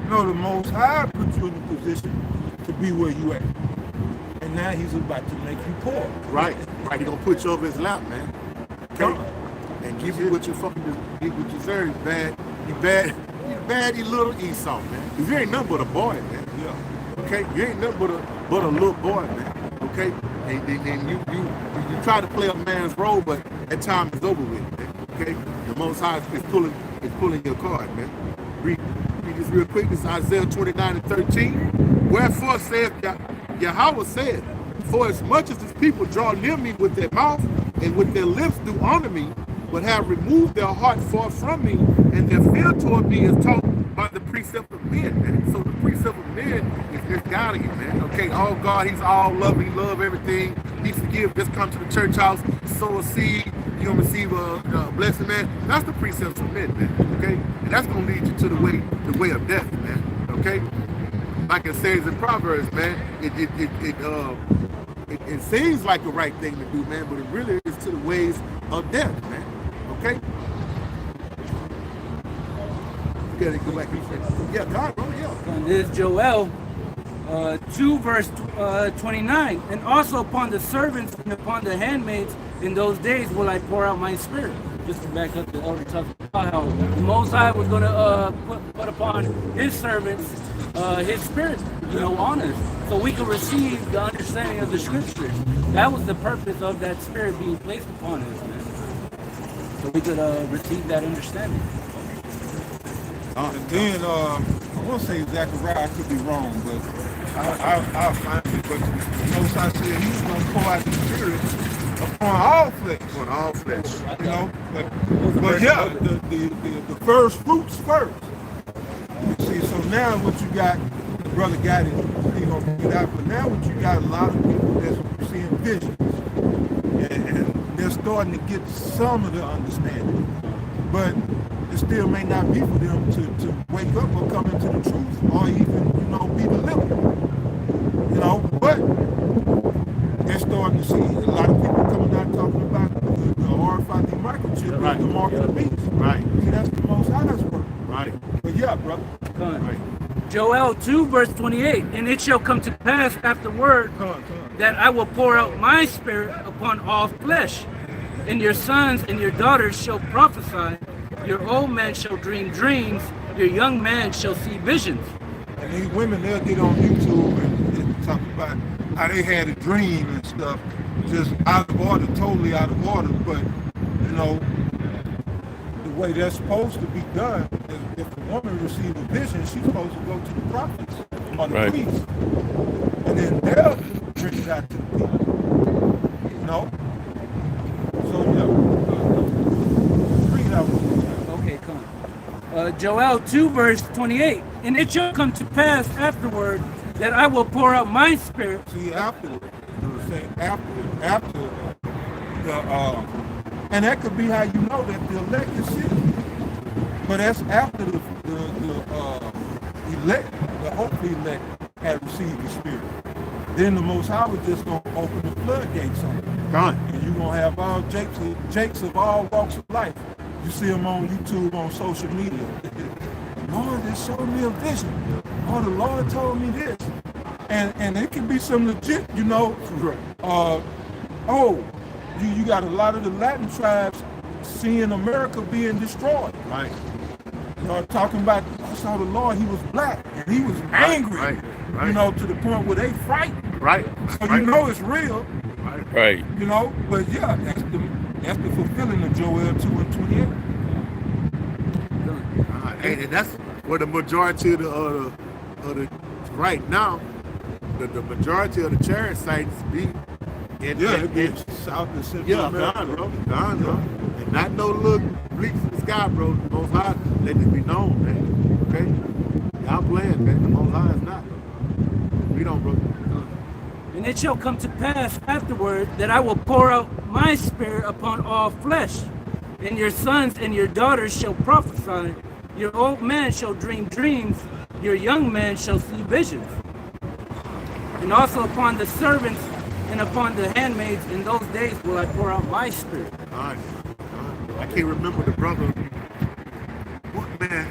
The Most High put you in a position to be where you at, and now he's about to make you poor. Right. He gonna put you over his lap, man. Okay. And give you what you deserve. You bad, you little Esau, man. Cause you ain't nothing but a boy, man. Yeah. Okay. You ain't nothing but a little boy, man. Okay. And you try to play a man's role, but That time is over with, man. Okay? The Most High is pulling your card, man. Read this real quick. This is Isaiah 29:13. Wherefore saith Yahweh said, for as much as this people draw near me with their mouth and with their lips do honor me, but have removed their heart far from me, and their fear toward me is taught by the precept of men, man. So the precept of men is guiding you, man. Okay, all God, he's all love, he love everything. He forgive, just come to the church house, sow a seed, you're gonna receive a blessing, man. That's the precepts of men, man. Okay? And that's gonna lead you to the way of death, man. Okay? Like it says in Proverbs, man, it seems like the right thing to do, man, but it really is to the ways of death, man. Okay? You gotta go back and say, yeah, God, bro, yeah. And this is Joel 2 verse 29. And also upon the servants and upon the handmaids in those days will I pour out my spirit. Just to back up the elder talking about how the Most High was going to put upon his servants his spirit, on us, so we can receive the understanding of the scriptures. That was the purpose of that spirit being placed upon us, man. So we could receive that understanding. And then I won't say exactly right, I could be wrong, but I'll find it. But the Most High said he's going to pour out the spirit upon all flesh. On all flesh. But yeah, the first fruits first. See, so now what you got, the brother got it, he gonna bring it out, but now what you got, a lot of people that's seeing visions, and they're starting to get some of the understanding, but it still may not be for them to wake up or come into the truth, or even, be delivered, but they're starting to see a lot of people coming out talking about the RFID microchip, right, the mark of the beast. Right. See, that's the Most High's work. Right. But yeah, brother. Right. Joel 2 verse 28. And it shall come to pass afterward that I will pour out my spirit upon all flesh, and your sons and your daughters shall prophesy, your old man shall dream dreams, your young man shall see visions. And these women, they'll get on YouTube and talk about how they had a dream and stuff, just out of order, totally out of order. But, the way that's supposed to be done is if a woman receives a vision, she's supposed to go to the prophets or the priests. And then they'll bring it out to the people. So, read out. Okay, come. Joel 2 verse 28. And it shall come to pass afterward that I will pour out my spirit. See, after the and that could be how you know that the elect is sealed. But that's after the elect, the hopefully elect, had received the spirit. Then the Most High was just going to open the floodgates on it. And you're going to have all Jakes of all walks of life. You see them on YouTube, on social media. Lord, they showed me a vision. Oh, the Lord told me this. And it can be some legit, you got a lot of the Latin tribes seeing America being destroyed. Right. Talking about, I saw the Lord, he was black, and he was angry, right. To the point where they frightened. Right. So it's real. Right. But yeah, that's the fulfilling of Joel 2 and 28. And that's where the majority of the right now, the majority of the chariot sites be. It'd be South and Central America. Gone, bro. And not no little bleaks in the sky, bro. The Most High, let it be known, man. Okay? Y'all playing, man. The Most High is not. We don't, bro. And it shall come to pass afterward that I will pour out my spirit upon all flesh, and your sons and your daughters shall prophesy, your old man shall dream dreams, your young man shall see visions. And also upon the servants and upon the handmaids in those days will I pour out my spirit. All right. I can't remember the brother. What, man?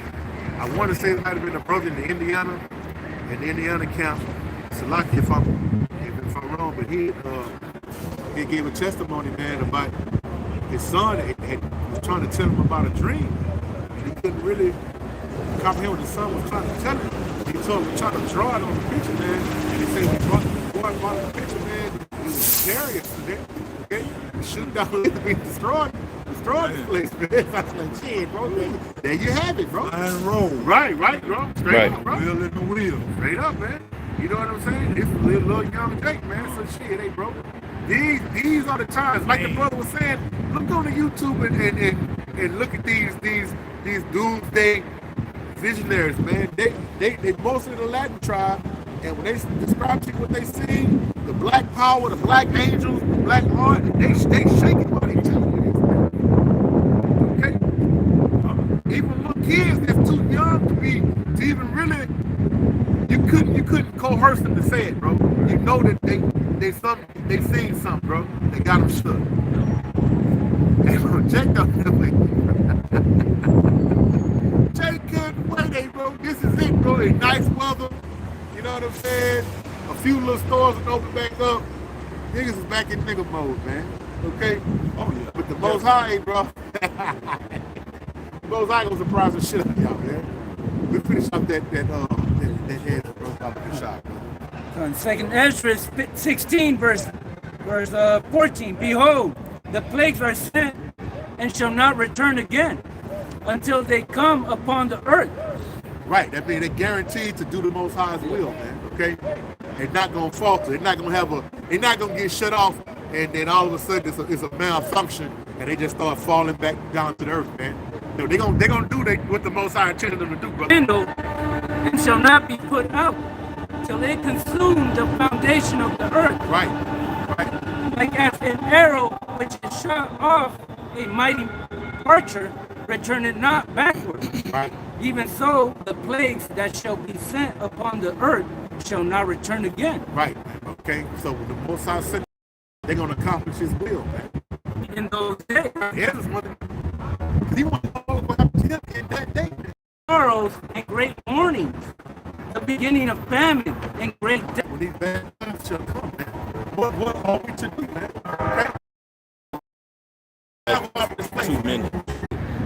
I want to say it might have been a brother in the Indiana camp. Salaki, if I'm wrong, but he gave a testimony, man, about his son was trying to tell him about a dream, and he couldn't really comprehend what the son was trying to tell him. He told him, trying to draw it on the picture, man, and he said, he brought the picture, man. It was scary, okay? Shoot down to be destroyed this place, man. I was like, shit, bro. There you have it, bro. And roll. Right, bro. Straight up, bro. Wheel in the wheel. Straight up, man. You know what I'm saying? This is little young Jake, man. So shit, hey, bro. These are the times, like the brother was saying. Look on the YouTube and look at these doomsday visionaries, man. They mostly the Latin tribe, and when they describe to you what they see, the black power, the black angels, the black heart, they shake it while they tell you this, man. Okay? Even little kids that's too young to even really, you couldn't coerce them to say it, bro. You know that they seen something, bro. They got them shook. And Jake don't Jake couldn't wait, bro. This is it, bro. It's nice weather. You know what I'm saying? A few little stores will open back up. Niggas is back in nigga mode, man. Okay? Oh yeah. But the Most High, bro. The Most High gonna surprise the shit out of y'all, man. We finish up that head, bro. Good shot, man. On 2nd Ezra 16, verse 14. Behold, the plagues are sent and shall not return again until they come upon the earth. Right, that means they're guaranteed to do the Most High's will, man. Okay, they're not gonna falter. They're not gonna get shut off, and then all of a sudden it's a malfunction, and they just start falling back down to the earth, man. No, they're gonna do what the Most High intended them to do, brother. And shall not be put out till they consume the foundation of the earth. Right. Like as an arrow which is shot off a mighty archer, return it not backward. Right. Even so, the plagues that shall be sent upon the earth shall not return again. Right. Okay. So when the Most High sent, they're gonna accomplish His will, man. In those days, Because He wants to know what happened to him in that day. sorrows and great mournings, the beginning of famine and great death. When these bad times shall come, man. What are we to do, man? Okay. 2 minutes.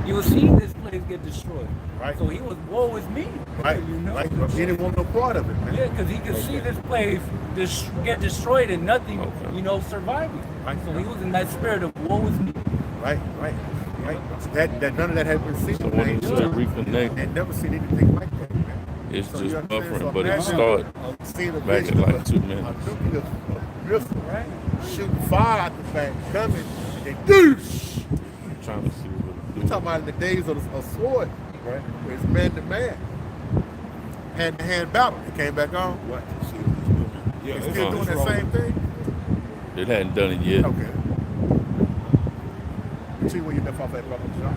You will see this place get destroyed. Right. So he was, woe is me. Right. You know? Right. He didn't want no part of it, man. Yeah, because he could see this place get destroyed and nothing, surviving. Right. So he was in that spirit of woe is me. Right. That none of that had been seen. So when it's to reconnect, and never seen anything like that, man. it's So just you understand? buffering, So but it imagine started seeing a back vision in of like 2 minutes. a nuclear missile, right? Shooting fire out the back, coming, and then doosh. I'm trying to see what it We're do. talking about in the days of a sword, right? Where it's man to man, hand to hand battle. It came back on. What? Yeah, It's still doing that same thing. It hadn't done it yet. Okay. See where you left off at, brother John.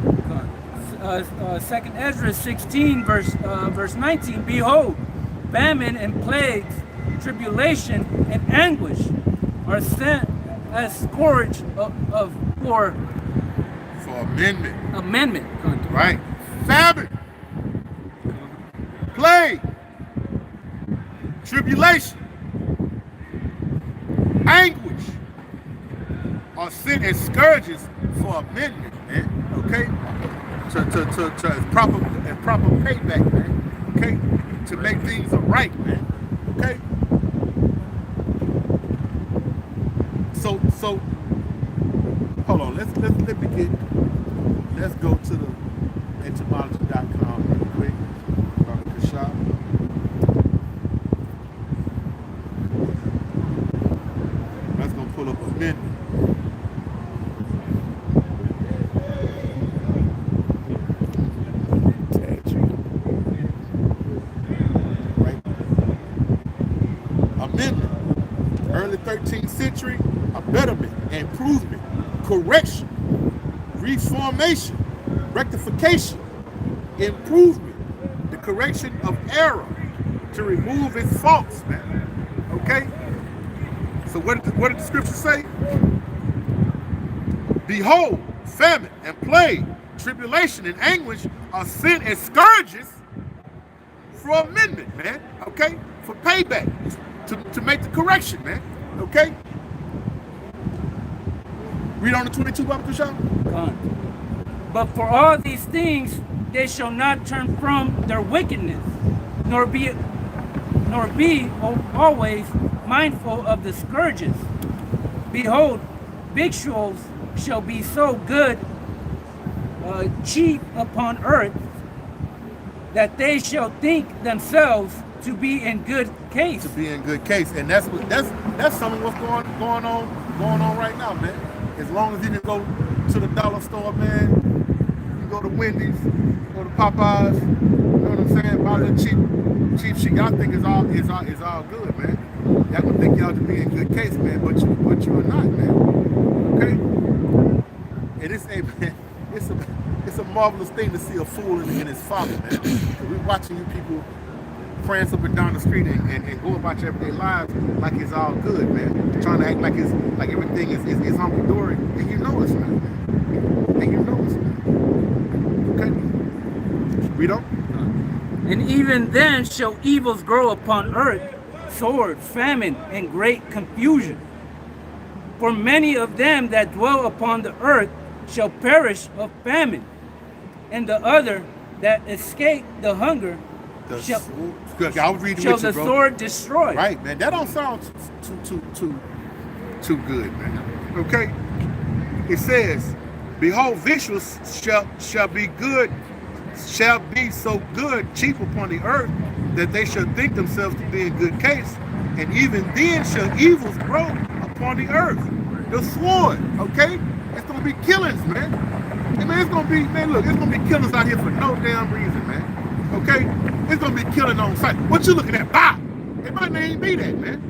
2nd Ezra 16, verse 19. Behold, famine and plagues, tribulation and anguish are sent as scourge for amendment. Right. Famine, plague, tribulation, anguish are sent as scourges for amendment, man. Okay? To proper payback, man. Okay? To make things right, man. Okay? So hold on, let's go to the etymology.com real quick. Robert Kashab. Let's go pull up amendment. Right? Amendment. Early 13th century, a betterment, improvement, correction, reformation, rectification, improvement, the correction of error to remove its faults, man. Okay? So what did the scripture say? Behold, famine and plague, tribulation and anguish are sent as scourges for amendment, man. Okay? For payback. To make the correction, man. Okay? Read on the 22, Baba Kushan. But for all these things they shall not turn from their wickedness, nor be always mindful of the scourges. Behold, victuals shall be so good, cheap upon earth, that they shall think themselves to be in good case. To be in good case, and that's some of what's going on right now, man. As long as you can go to the dollar store, man, you go to Wendy's, go to Popeyes, you know what I'm saying? Buy the cheap shit. Y'all think is all good, man. Y'all gonna think y'all to be in good case, man, but you are not, man. Okay? And it's a marvelous thing to see a fool in his father, man. We're watching you people prance up and down the street and go about your everyday lives like it's all good, man. Trying to act like everything is hunky dory, and you know it's not, man. And you know it's not. Okay? Read on. And even then shall evils grow upon earth, sword, famine, and great confusion. For many of them that dwell upon the earth shall perish of famine, and the other that escape the hunger shall the sword destroy. Right, man. That don't sound too good, man. Okay? It says, behold, victuals shall be good, shall be so good, cheap upon the earth, that they shall think themselves to be in good case, and even then shall evils grow upon the earth. The sword, okay? It's gonna be killings, man. And man, it's gonna be killings out here for no damn reason, man. Okay? It's gonna be killing on sight. What you looking at? Bow! It might not even be that, man.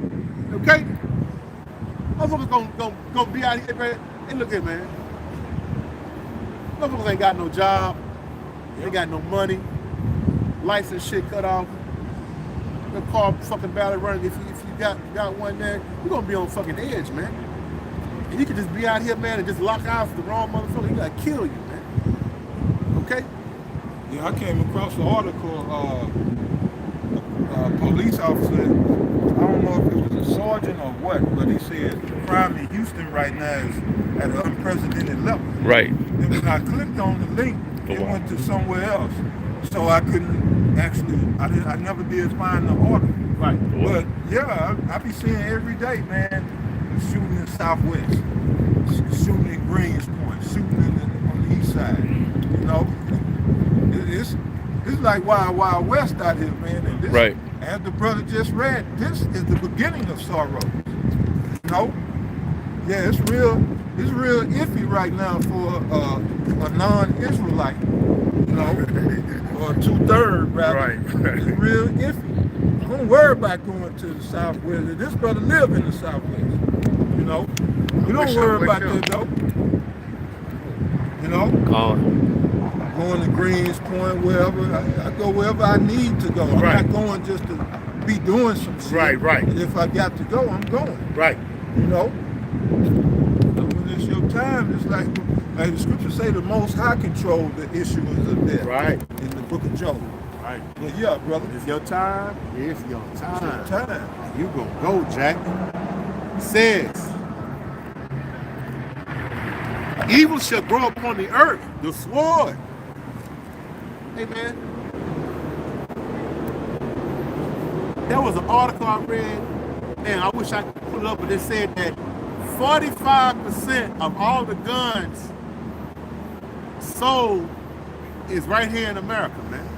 Okay? Motherfuckers gonna be out here, man. And look at, man. Motherfuckers ain't got no job. They got no money. License shit cut off. The car fucking barely running. If you got one there, you're gonna be on fucking edge, man. And you can just be out here, man, and just lock eyes with the wrong motherfucker. He gotta kill you, man. Okay? Yeah, I came across an article, a police officer, I don't know if it was a sergeant or what, but he said crime in Houston right now is at an unprecedented level. Right. And when I clicked on the link, it went to somewhere else. So I couldn't actually, I never did find the article. Right. But yeah, I be seeing every day, man, shooting in Southwest, shooting in Greens Point, shooting on the east side. You know, it's like Wild West out here, man. And this, right. As the brother just read, this is the beginning of sorrow. You know? Yeah, it's real iffy right now for a non-Israelite, you know, or a 2/3 rather. Right. It's real iffy. Don't worry about going to the Southwest. This brother live in the Southwest, you know. We don't worry about that though. You know? Going to Greens Point, wherever. I go wherever I need to go. I'm not going just to be doing some shit. Right. And if I got to go, I'm going. Right. You know? When it's your time, it's like the scriptures say the Most High control the issues of death. Right. In the book of Job. Right. But yeah, brother. It's your time. It's your time. It's your time. You gonna go, Jack. It says, evil shall grow upon the earth, the sword. Hey, man. There was an article I read. Man, I wish I could pull it up, but it said that 45% of all the guns sold is right here in America, man.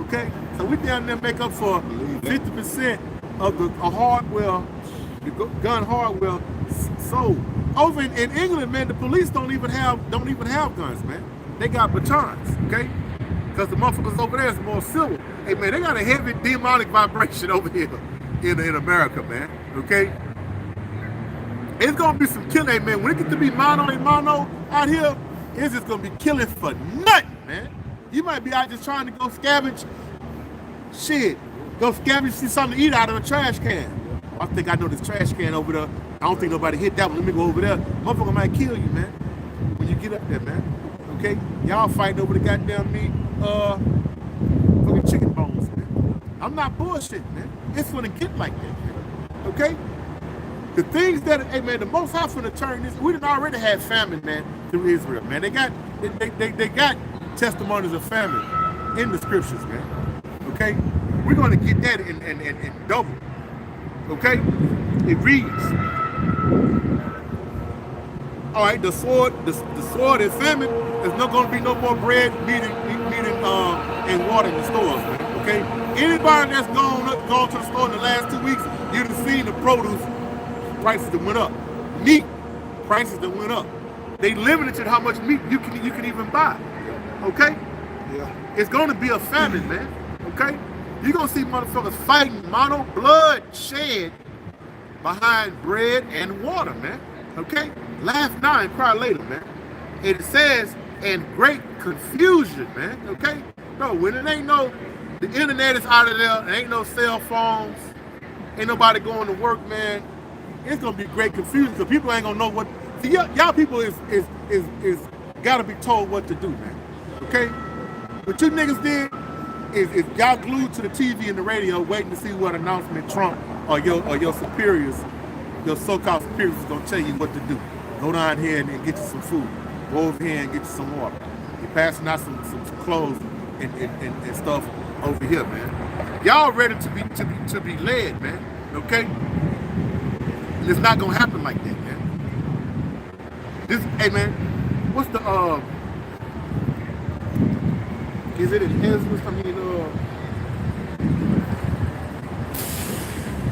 Okay? So we down there make up for 50% of the hardware, the gun hardware sold. Over in England, man, the police don't even have guns, man. They got batons, okay? Because the motherfuckers over there is more civil. Hey, man, they got a heavy demonic vibration over here in America, man, okay? It's going to be some killing, hey, man. When it gets to be mano out here, it's just going to be killing for nothing, man. You might be out just trying to go scavenge shit. Go scavenge, see something to eat out of a trash can. I think I know this trash can over there. I don't think nobody hit that one. Let me go over there. Motherfucker might kill you, man, when you get up there, man. Okay? Y'all fighting over the goddamn meat, fucking chicken bones, man. I'm not bullshit, man. It's gonna get like that, man. Okay? The things that, hey, man, the Most High finna turn this. We done already had famine, man, through Israel, man. They got testimonies of famine in the scriptures, man. Okay? We're gonna get that in double. Okay? It reads, All right, the sword and famine. There's not going to be no more bread, meat, and water in the stores, man. Okay. Anybody that's gone to the store in the last 2 weeks, you'd have seen the produce prices that went up. Meat prices that went up. They limited how much meat you can even buy. Okay. Yeah. It's going to be a famine, man. Okay. You're going to see motherfuckers fighting, mono blood shed behind bread and water, man. Okay? Laugh now and cry later, man. And it says, and great confusion, man. Okay? No, when it ain't no, the internet is out of there, there ain't no cell phones, ain't nobody going to work, man. It's gonna be great confusion because people ain't gonna know what. See, y'all people is gotta be told what to do, man. Okay? What you niggas did is y'all glued to the TV and the radio waiting to see what announcement Trump or your superiors, your so-called superiors is gonna tell you what to do. Go down here and get you some food. Go over here and get you some water. You're passing out some clothes and stuff over here, man. Y'all ready to be led, man. Okay? And it's not gonna happen like that, man. Hey man, what's the is it in Ezra? I mean,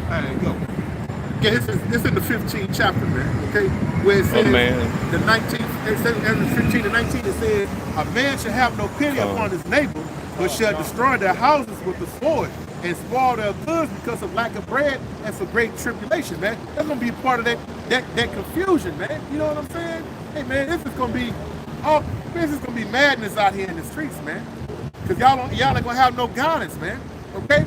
there you go. Yeah, it's in the 15th chapter, man. Okay, where it says the 19th. It says in 15 to 19. It says a man shall have no pity upon his neighbor, but shall destroy their houses with the sword and spoil their goods because of lack of bread and for great tribulation, man. That's gonna be part of that confusion, man. You know what I'm saying? Hey, man, this is gonna be madness out here in the streets, man. Cause y'all ain't gonna have no guidance, man. Okay?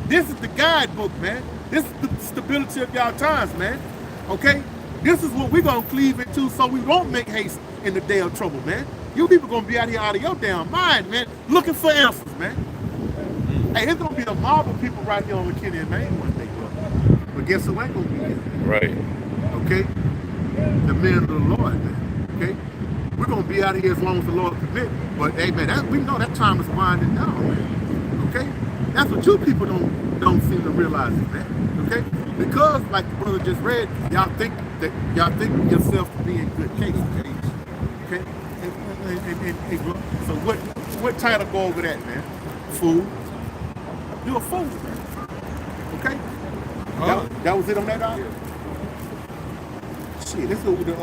This is the guidebook, man. This is the stability of y'all times, man. Okay? This is what we're gonna cleave into so we won't make haste in the day of trouble, man. You people gonna be out here out of your damn mind, man, looking for answers, man. Hey, there's gonna be a mob of people right here on McKinney and Main one day, bro. But guess who ain't gonna be here? Right. Okay? The men of the Lord, man. Okay? We're gonna be out here as long as the Lord permit. But hey, man, we know that time is winding down, man. Okay? That's what you people don't seem to realize, man. Okay? Because, like the brother just read, y'all think yourself to be in good case, okay? Okay? And bro, so what title go over that, man? Fool. You're a fool, man. Okay? That was it on that album? Shit, let's go with the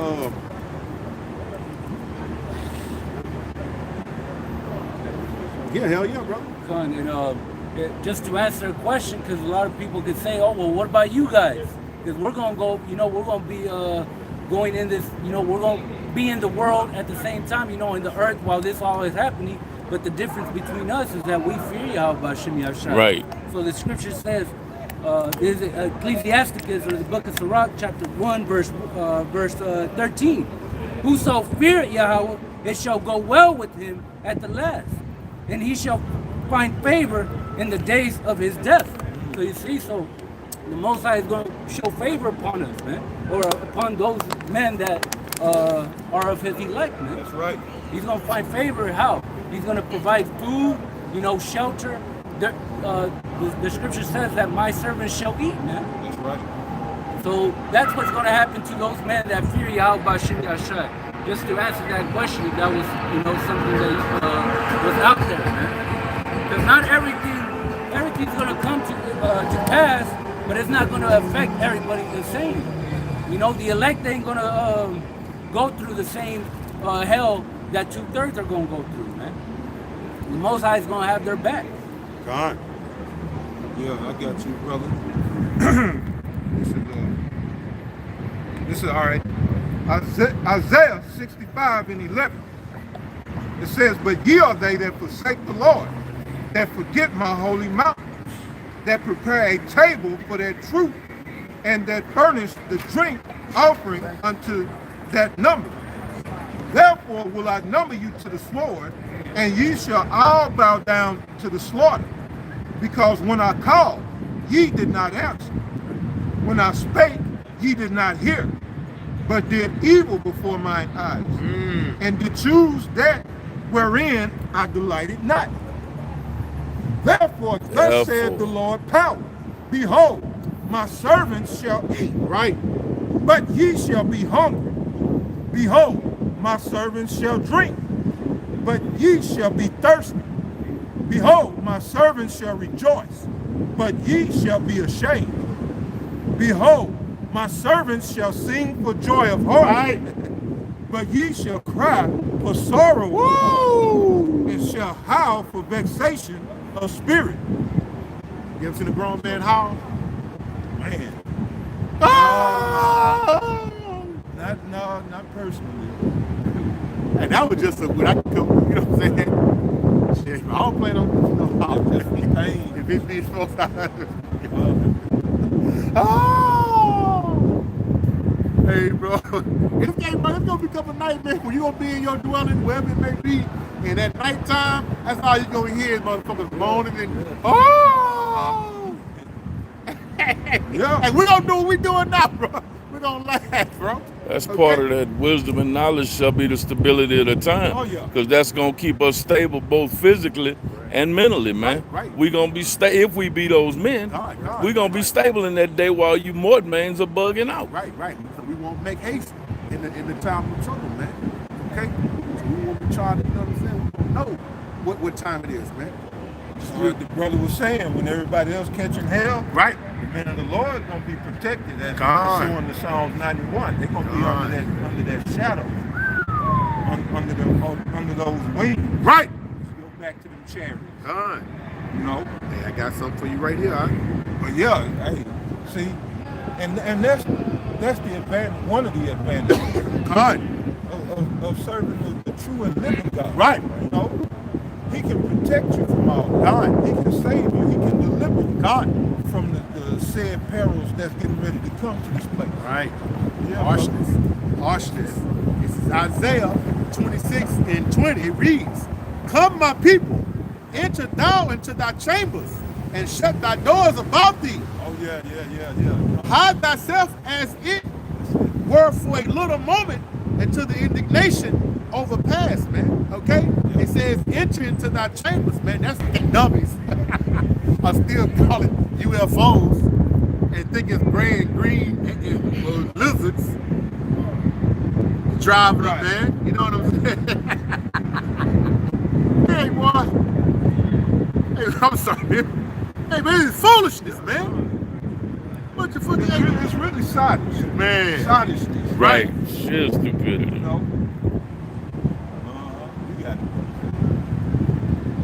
yeah, hell yeah, bro. And just to answer a question, because a lot of people could say, oh, well, what about you guys? Because we're going to go, we're going to be going in this, we're going to be in the world at the same time, in the earth while this all is happening. But the difference between us is that we fear Yahweh Hashem Yahshua. Right. So the scripture says, is Ecclesiasticus, or the book of Sirach, chapter 1, verse 13. Whoso feareth Yahweh, it shall go well with him at the last, and he shall find favor in the days of his death. So you see, so the Most High is going to show favor upon us, man, or upon those men that are of his elect, man. That's right. He's going to find favor. How? He's going to provide food, shelter. The scripture says that my servants shall eat, man. That's right. So that's what's going to happen to those men that fear Yahweh B'Shem Yashai. Just to answer that question, that was, something that was out there, man. Because not everything's going to come to pass, but it's not going to affect everybody the same. The elect ain't going to go through the same hell that 2/3 are going to go through, man. The Most High is going to have their back. God. Yeah, I got you, brother. This is all right. Isaiah 65:11. It says, but ye are they that forsake the Lord, that forget my holy mountain, that prepare a table for their truth, and that furnish the drink offering unto that number. Therefore will I number you to the sword, and ye shall all bow down to the slaughter. Because when I called, ye did not answer. When I spake, ye did not hear, but did evil before mine eyes, and did choose that wherein I delighted not. Therefore, thus said the Lord power, behold, my servants shall eat, Right. but ye shall be hungry. Behold, my servants shall drink, but ye shall be thirsty. Behold, my servants shall rejoice, but ye shall be ashamed. Behold, my servants shall sing for joy of heart, but ye shall cry for sorrow. Woo! And shall howl for vexation of spirit. You ever seen a grown man howl? Man. Not personally. And that was just when I could come, you know what I'm saying? Shit, I don't play no howl. Pain. If it be supposed oh! Hey, bro. It's gonna become a nightmare when you gonna be in your dwelling, wherever it may be, and at nighttime, that's all you gonna hear is motherfuckers moaning and oh! Yeah. And we gonna do what we doing now, bro. We gonna laugh, bro. That's part of that wisdom and knowledge shall be the stability of the time. Oh, yeah. Because that's going to keep us stable both physically and mentally, man. Right. We going to be if we be those men, we going to be stable in that day while you mortmains are bugging out. Right. So we won't make haste in the time of trouble, man. Okay? So we won't be trying to, you know what I'm saying? We don't know what time it is, man. What the brother was saying, when everybody else catching hell, Right. the men of the Lord are gonna be protected, as God. shown in Psalms 91. They're gonna be under that shadow, under those wings. Right. Let's go back to them chariots. God. You know. Hey, I got something for you right here, huh? But yeah, hey, see, and that's the advantage. One of the advantages God. of serving the true and living God. Right. You know, He can protect you from all that. God. He can save you. He can deliver you. God. From the said perils that's getting ready to come to this place. Right. Yeah, Harshness. This is Isaiah 26:20. It reads, "Come, my people, enter thou into thy chambers, and shut thy doors about thee. Oh, yeah. Hide thyself as it were for a little moment until the indignation overpass," man. Okay? It says, enter into thy chambers, man. That's dummies. I still call it UFOs and think it's gray and green and lizards driving them, man. You know what I'm saying? Hey, boy. Hey, I'm sorry, man. Hey, man, this is foolishness, man. What the fuck? It's really sodishness. Man. Sodishness. Right. Sheer stupidity. You know? You got it.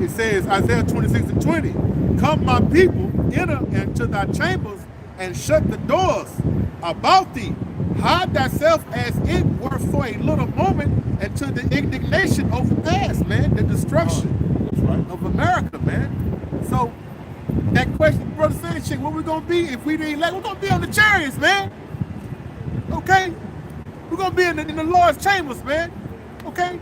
It says, Isaiah 26:20, "Come, my people, enter into thy chambers, and shut the doors about thee. Hide thyself as it were for a little moment until the indignation overpass," man. The destruction of America, man. So, that question, brother said, shit, what we gonna be if we didn't let? We're gonna be on the chariots, man. Okay? We're gonna be in the Lord's chambers, man. Okay?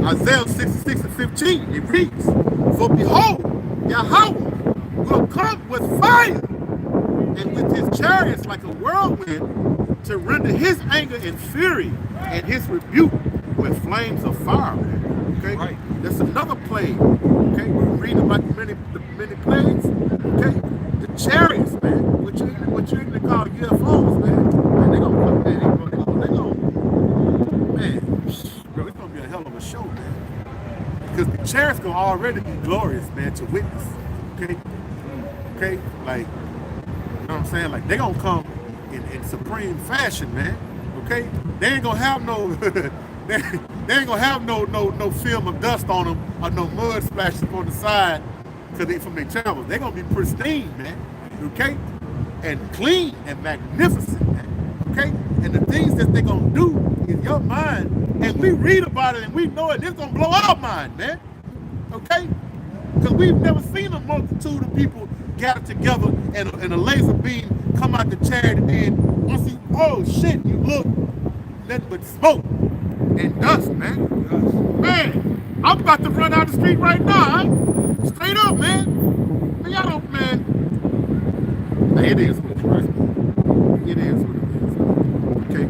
Isaiah 66:15, it reads, "For behold, Yahweh will come with fire, and with his chariots like a whirlwind, to render his anger and fury, and his rebuke with flames of fire." Okay? Right. That's another plague. Okay? We're reading about the many plagues. Okay? The chariots, man. What you call UFOs, man. Man, they gonna come, man. They gonna, man, bro, it's gonna be a hell of a show, man. Because the chariots gonna already be glorious, man, to witness. Okay? Okay? Like, you know what I'm saying? Like, they gonna come in supreme fashion, man. Okay? They ain't gonna have no they ain't gonna have no film of dust on them or no mud splashes on the side because they from their channels. They gonna be pristine, man. Okay? And clean and magnificent, man. Okay? And the things that they gonna do in your mind, and we read about it and we know it, it's gonna blow our mind, man. Okay? Because we've never seen a multitude of people gather together and a laser beam come out the chariot, and then once you, oh shit, you look, nothing but smoke and dust, man. Man, I'm about to run out the street right now, huh? Straight up, man. Man, y'all don't, man. It is what it is, right? It is what it is. Okay.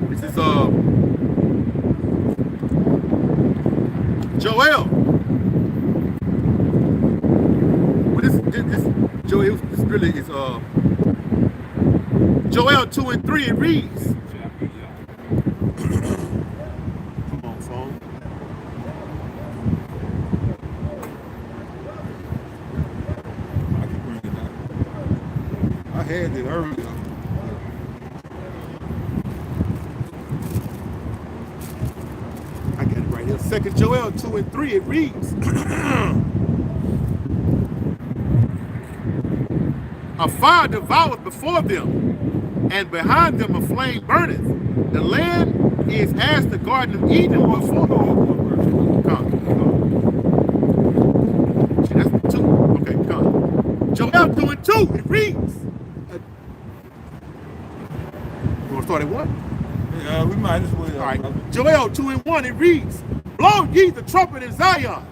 This is Joel. Well, this Joel. This really is Joel 2 and 3. It reads. Come on, phone. I can bring it out. I had it earlier. I got it right here. 2 Joel 2 and 3. It reads. A fire devoureth before them, and behind them a flame burneth. The land is as the garden of Eden before. Come. See, that's 2. Okay, come. Joel 2 and 2. It reads. You want to start at 1? Yeah, we might as well. All right. Joel 2 and 1. It reads. Blow ye the trumpet in Zion,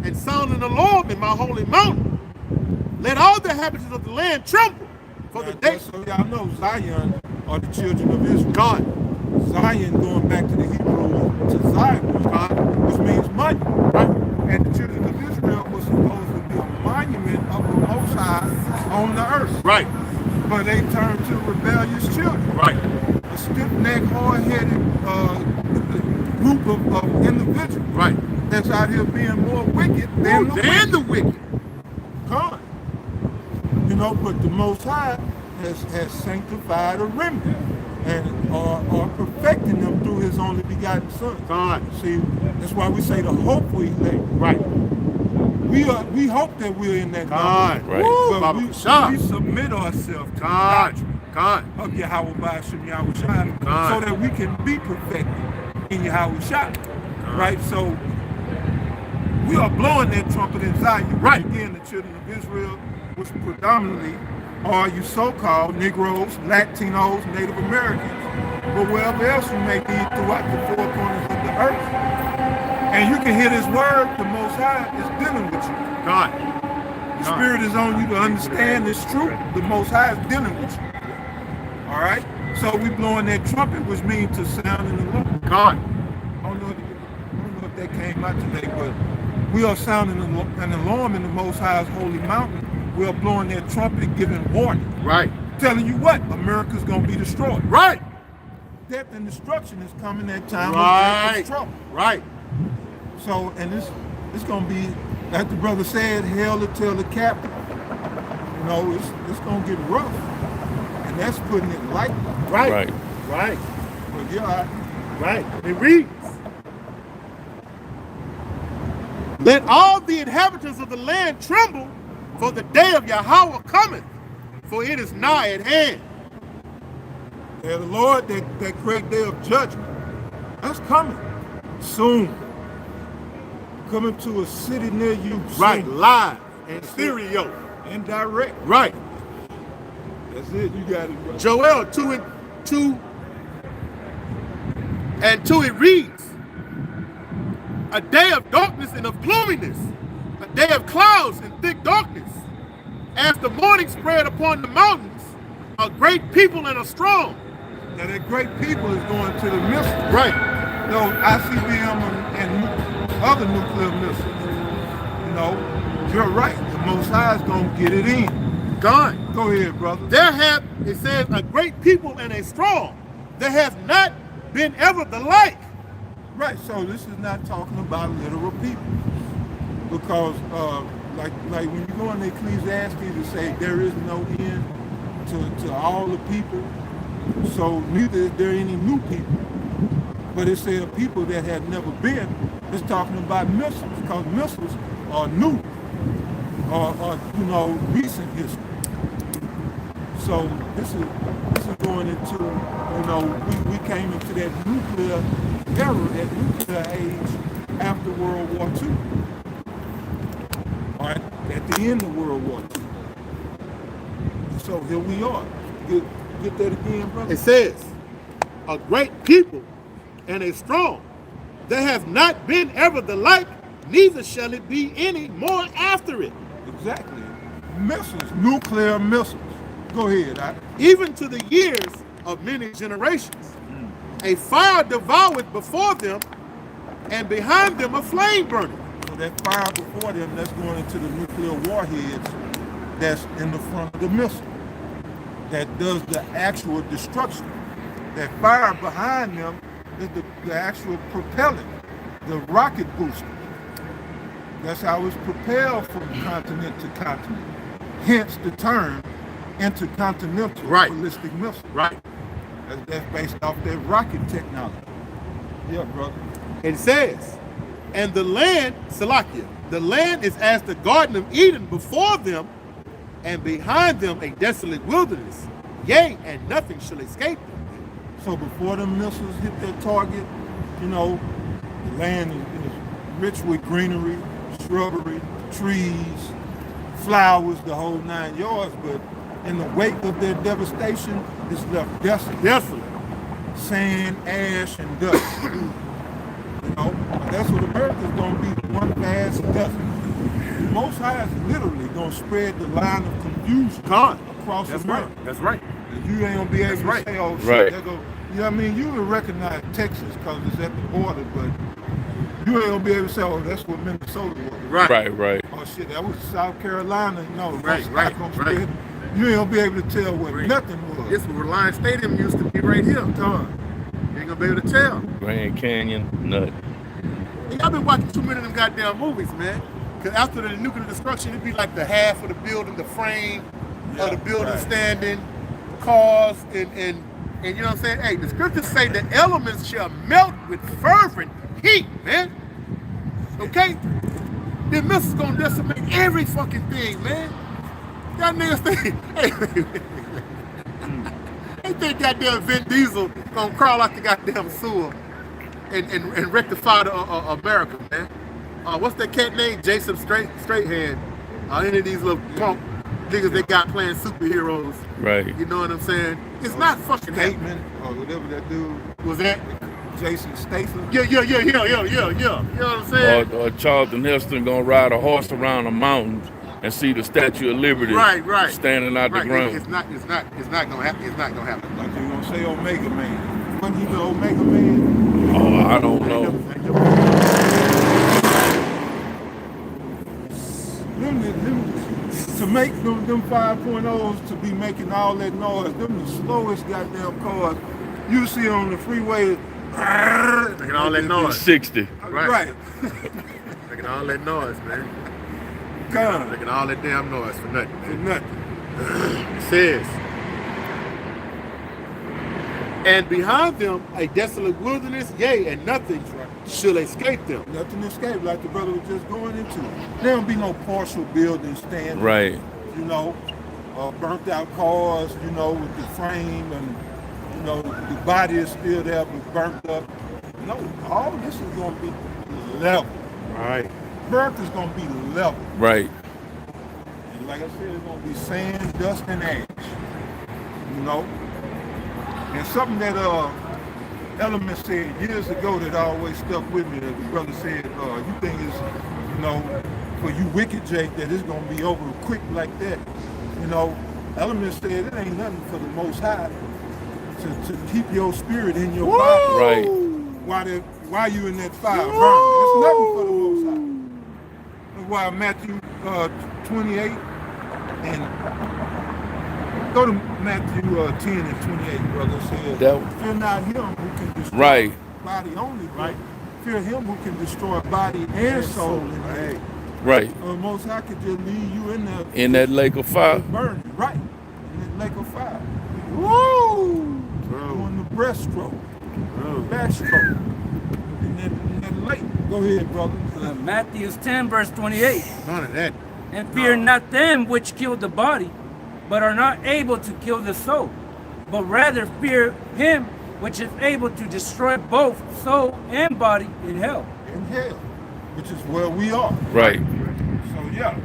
and sound an alarm in my holy mountain. Let all the inhabitants of the land tremble, for the day. So y'all know Zion are the children of Israel. God. Zion, going back to the Hebrew, to Zion, God. which means money. Right. And the children of Israel was supposed to be a monument of the Most High on the earth. Right. But they turned to rebellious children. Right. A stiff-necked, hard-headed group of individuals. Right. That's out here being more wicked than the wicked. God. You know, but the Most High has sanctified a remnant and are perfecting them through His only begotten Son. God. See, that's why we say the hope we elect. Right. We hope that we're in that God. number. Right. Woo, But Baba we Kashab. submit ourselves to God. the doctrine God. of Yahweh Ba'ashem Yahweh Shai, God. so that we can be perfected in Yahweh Shai. Right? So we are blowing that trumpet in Zion. Right. Again, the children of Israel, which predominantly are you so-called Negroes, Latinos, Native Americans, but wherever else you may be throughout the four corners of the earth. And you can hear this word, the Most High is dealing with you. God. The Spirit is on you to understand this truth. The Most High is dealing with you. All right? So we blowing that trumpet, which means to sound in the alarm. God. I don't know if that came out today, but we are sounding an alarm in the Most High's holy mountain. We are blowing that trumpet, giving warning. Right. Telling you what? America's going to be destroyed. Right. Death and destruction is coming that time Right. of trouble. Right. So, and it's going to be, like the brother said, hell to tell the captain. You know, it's going to get rough. And that's putting it lightly. Right. Right. Right. But yeah, Right. It reads. Let all the inhabitants of the land tremble, for the day of Yahweh cometh, for it is nigh at hand. the Lord, that great day of judgment, that's coming soon. Coming to a city near you soon. Right. Live and stereo. And direct. Right. That's it. You got it, bro. Joel 2 and 2 it reads, a day of darkness and of gloominess, a day of clouds and thick darkness. As the morning spread upon the mountains, a great people and a strong. Now that great people is going to the missiles. Right. No, ICBM and other nuclear missiles. You know, you're right. The Most High is going to get it in. God. Go ahead, brother. There have, it says, a great people and a strong. There has not been ever the like. Right, so this is not talking about literal people. Because like when you go in Ecclesiastes to say there is no end to all the people, so neither is there any new people. But it says people that have never been. It's talking about missiles, because missiles are new, or you know, recent history. So this is going into, you know, we came into that nuclear era, that nuclear age after World War II. All right, at the end of World War II. So here we are. Get that again, brother? It says, a great people and a strong. There has not been ever the like, neither shall it be any more after it. Exactly. Missiles, nuclear missiles. Go ahead. Even to the years of many generations. A fire devoured before them, and behind them a flame burning. So that fire before them, that's going into the nuclear warheads that's in the front of the missile. That does the actual destruction. That fire behind them is the actual propellant, the rocket booster. That's how it's propelled from continent to continent. Hence the term intercontinental ballistic missile. Right. That's based off that rocket technology. Yeah, brother. It says, and the land, Salakia, the land is as the Garden of Eden before them, and behind them a desolate wilderness. Yea, and nothing shall escape them. So before the missiles hit their target, you know, the land is rich with greenery, shrubbery, trees, flowers, the whole 9 yards, but in the wake of their devastation, it's left desolate. Sand, ash, and dust. You know, that's what America's gonna be, one vast desert. The Most High is literally gonna spread the line of confusion across America. That's right. You ain't gonna be able to say, oh shit, you know what I mean? You will recognize Texas because it's at the border, but you ain't gonna be able to say, oh, that's what Minnesota was. Right. Oh shit, that was South Carolina. No, Right. You ain't gonna be able to tell what nothing was. This where Reliance Stadium used to be right here. You ain't gonna be able to tell. Grand Canyon, nut. Hey, I've been watching too many of them goddamn movies, man. Cause after the nuclear destruction, it'd be like the half of the building, the frame of the building standing, cars, and you know what I'm saying? Hey, the scriptures say the elements shall melt with fervent heat, man. Okay? The missiles gonna decimate every fucking thing, man. That niggas think, they think goddamn Vin Diesel gonna crawl out the goddamn sewer and rectify America, man. What's that cat name? Jason Straighthand. Any of these little punk niggas they got playing superheroes. Right. You know what I'm saying? It's not fucking Statement or whatever that dude was that. Jason Statham. Yeah. You know what I'm saying? Or Charlton Heston gonna ride a horse around the mountains and see the Statue of Liberty standing out the ground. It's not gonna happen. It's not gonna happen. Like you're gonna say Omega Man. Wasn't he the Omega Man? Oh, I don't know. To make them 5.0s to be making all that noise, them the slowest goddamn cars you see on the freeway. Making all that noise. 60. Right. Making all that noise, man. Making all that damn noise for nothing. For nothing. It says, and behind them a desolate wilderness, yea, and nothing shall escape them. Nothing escape, like the brother was just going into. There don't be no partial building standing. Right. You know, burnt out cars, you know, with the frame and, you know, the body is still there but burnt up. No, all this is going to be level. Right. America's going to be level. Right. And like I said, it's going to be sand, dust, and ash. You know? And something that Element said years ago that always stuck with me, that the brother said, you think it's, you know, for you wicked Jake, that it's going to be over quick like that. You know, Element said it ain't nothing for the Most High to keep your spirit in your body. Right. While you in that fire burning. It's nothing for the Most High. That's why Matthew 28 and go to Matthew 10 and 28, brother, says, fear not him who can destroy body only, right? Fear him who can destroy body and soul in hell. Right. Most High could just leave you in there. In that lake of fire. Burning, right. In that lake of fire. Woo! Doing the breaststroke. Backstroke. In that lake. Go ahead, brother. Matthew 10, verse 28. None of that. And fear not them which kill the body, but are not able to kill the soul, but rather fear him which is able to destroy both soul and body in hell. In hell, which is where we are. Right. So yeah,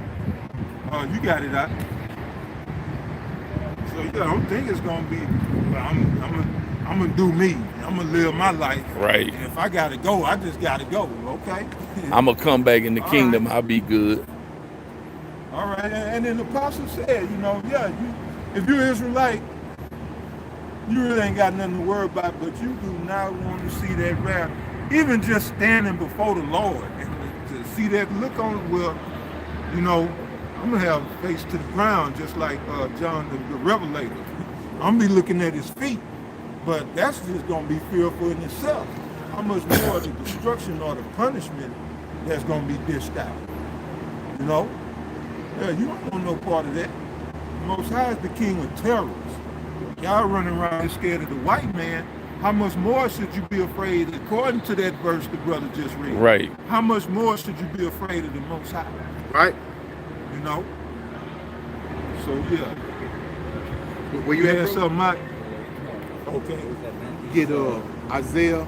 you got it out. So yeah, I don't think it's gonna be. I'm gonna do me. I'm gonna live my life. Right. And if I gotta go, I just gotta go. Okay. I'm gonna come back in the kingdom. I'll be good. All right, and then the apostle said, you know, yeah, if you're Israelite, you really ain't got nothing to worry about, but you do not want to see that wrath, even just standing before the Lord and to see that look on it. Well, you know, I'm gonna have face to the ground, just like John the Revelator. I'm gonna be looking at his feet, but that's just gonna be fearful in itself. How much more the destruction or the punishment that's gonna be dished out? You know, yeah, you don't want no part of that. The Most High is the king of terrors. Y'all running around scared of the white man. How much more should you be afraid, according to that verse the brother just read? Right. How much more should you be afraid of the Most High? Right. You know? So, yeah. Where you at, bro? something, Mike? Okay. Get Isaiah.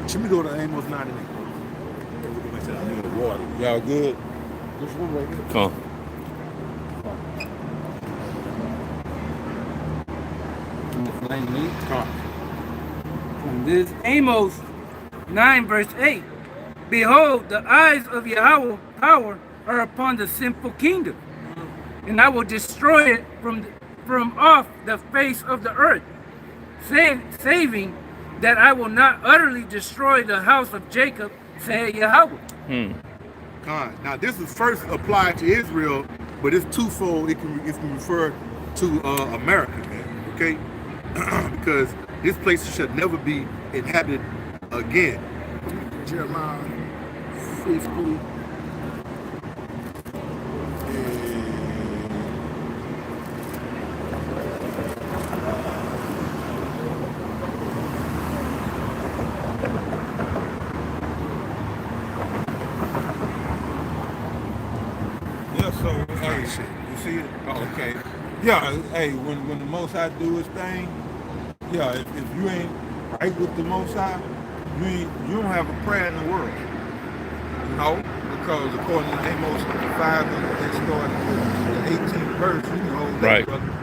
Should we go to Amos 9 and 8? Water. Y'all good? This one right here. Come. And this Amos 9 verse 8. Behold, the eyes of Yahweh power are upon the sinful kingdom, and I will destroy it from off the face of the earth, saving that I will not utterly destroy the house of Jacob, said Yahweh. Now this is first applied to Israel, but it's twofold. It can refer to America, man, okay? Because this place shall never be inhabited again. Jeremiah 50. Yeah, so, hey, you see it? Oh, okay. Yeah, hey, when the Most High do his thing, yeah, if you ain't right with the Most High, you don't have a prayer in the world. You know? Because according to Amos 5, they started with the 18th verse, you know, that, Right. brother.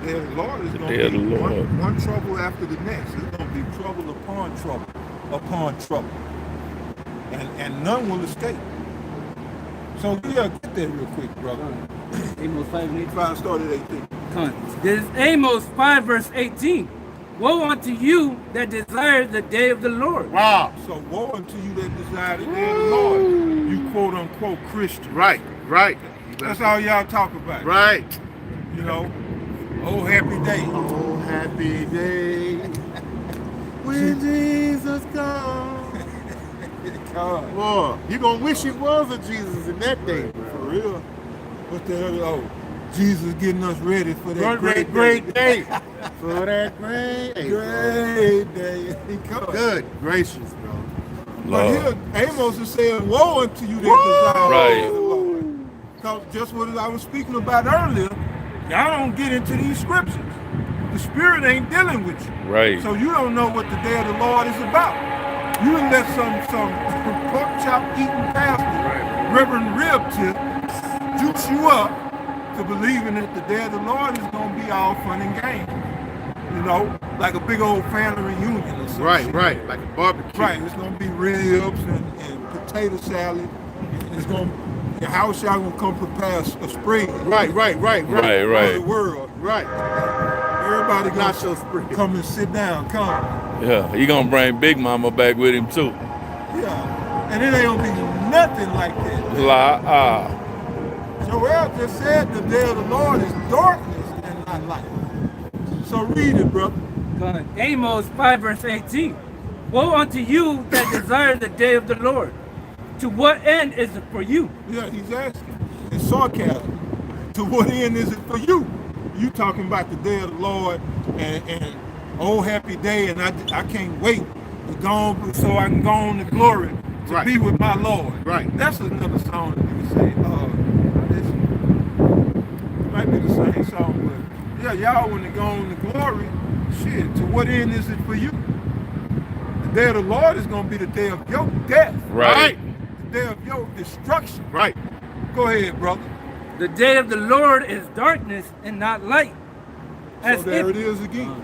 The Lord is Day going of to the be Lord. one trouble after the next. It's going to be trouble upon trouble. And none will escape. So yeah, get that real quick, brother. Amos 5 and 18. 5 started at 18. This is Amos 5 verse 18. Woe unto you that desire the day of the Lord. Wow. So woe unto you that desire the day of the Lord. You quote unquote Christian. Right. That's all y'all talk about. Right. You know, oh happy day. Oh, happy day when Jesus comes. God, Boy, you gonna wish it was a Jesus in that day. for real. What the hell? Oh, Jesus getting us ready for that Great day. For that great day. Great day. He coming. Good gracious, bro. But Lord. here, Amos is saying, woe unto you that desire Right. the Lord. Because just what I was speaking about earlier, y'all don't get into these scriptures. The Spirit ain't dealing with you. Right. So you don't know what the day of the Lord is about. You done let some pork chop eating pastor, Reverend Rib Tip, juice you up to believing that the day of the Lord is going to be all fun and games. You know, like a big old family reunion or something. Right. Like a barbecue. Right, it's gonna be ribs and potato salad. It's gonna, the house y'all gonna come prepare a spread. Right. For the world. Right. Everybody gonna Nacho spread. come and sit down, come. Yeah, he gonna bring Big Mama back with him too. Yeah, and it ain't gonna be nothing like that. Joel just said the day of the Lord is darkness and not light. So read it, brother. Amos 5 verse 18. Woe unto you that desire the day of the Lord. To what end is it for you? Yeah, he's asking. It's sarcasm. To what end is it for you? You talking about the day of the Lord and oh happy day, and I can't wait to go on so I can go on to glory to be with my Lord. Right. That's another song that you can say. It might be the same song, but yeah, y'all want to go on to glory. Shit, to what end is it for you? The day of the Lord is going to be the day of your death. Right. The day of your destruction. Right. Go ahead, brother. The day of the Lord is darkness and not light. So there it is again.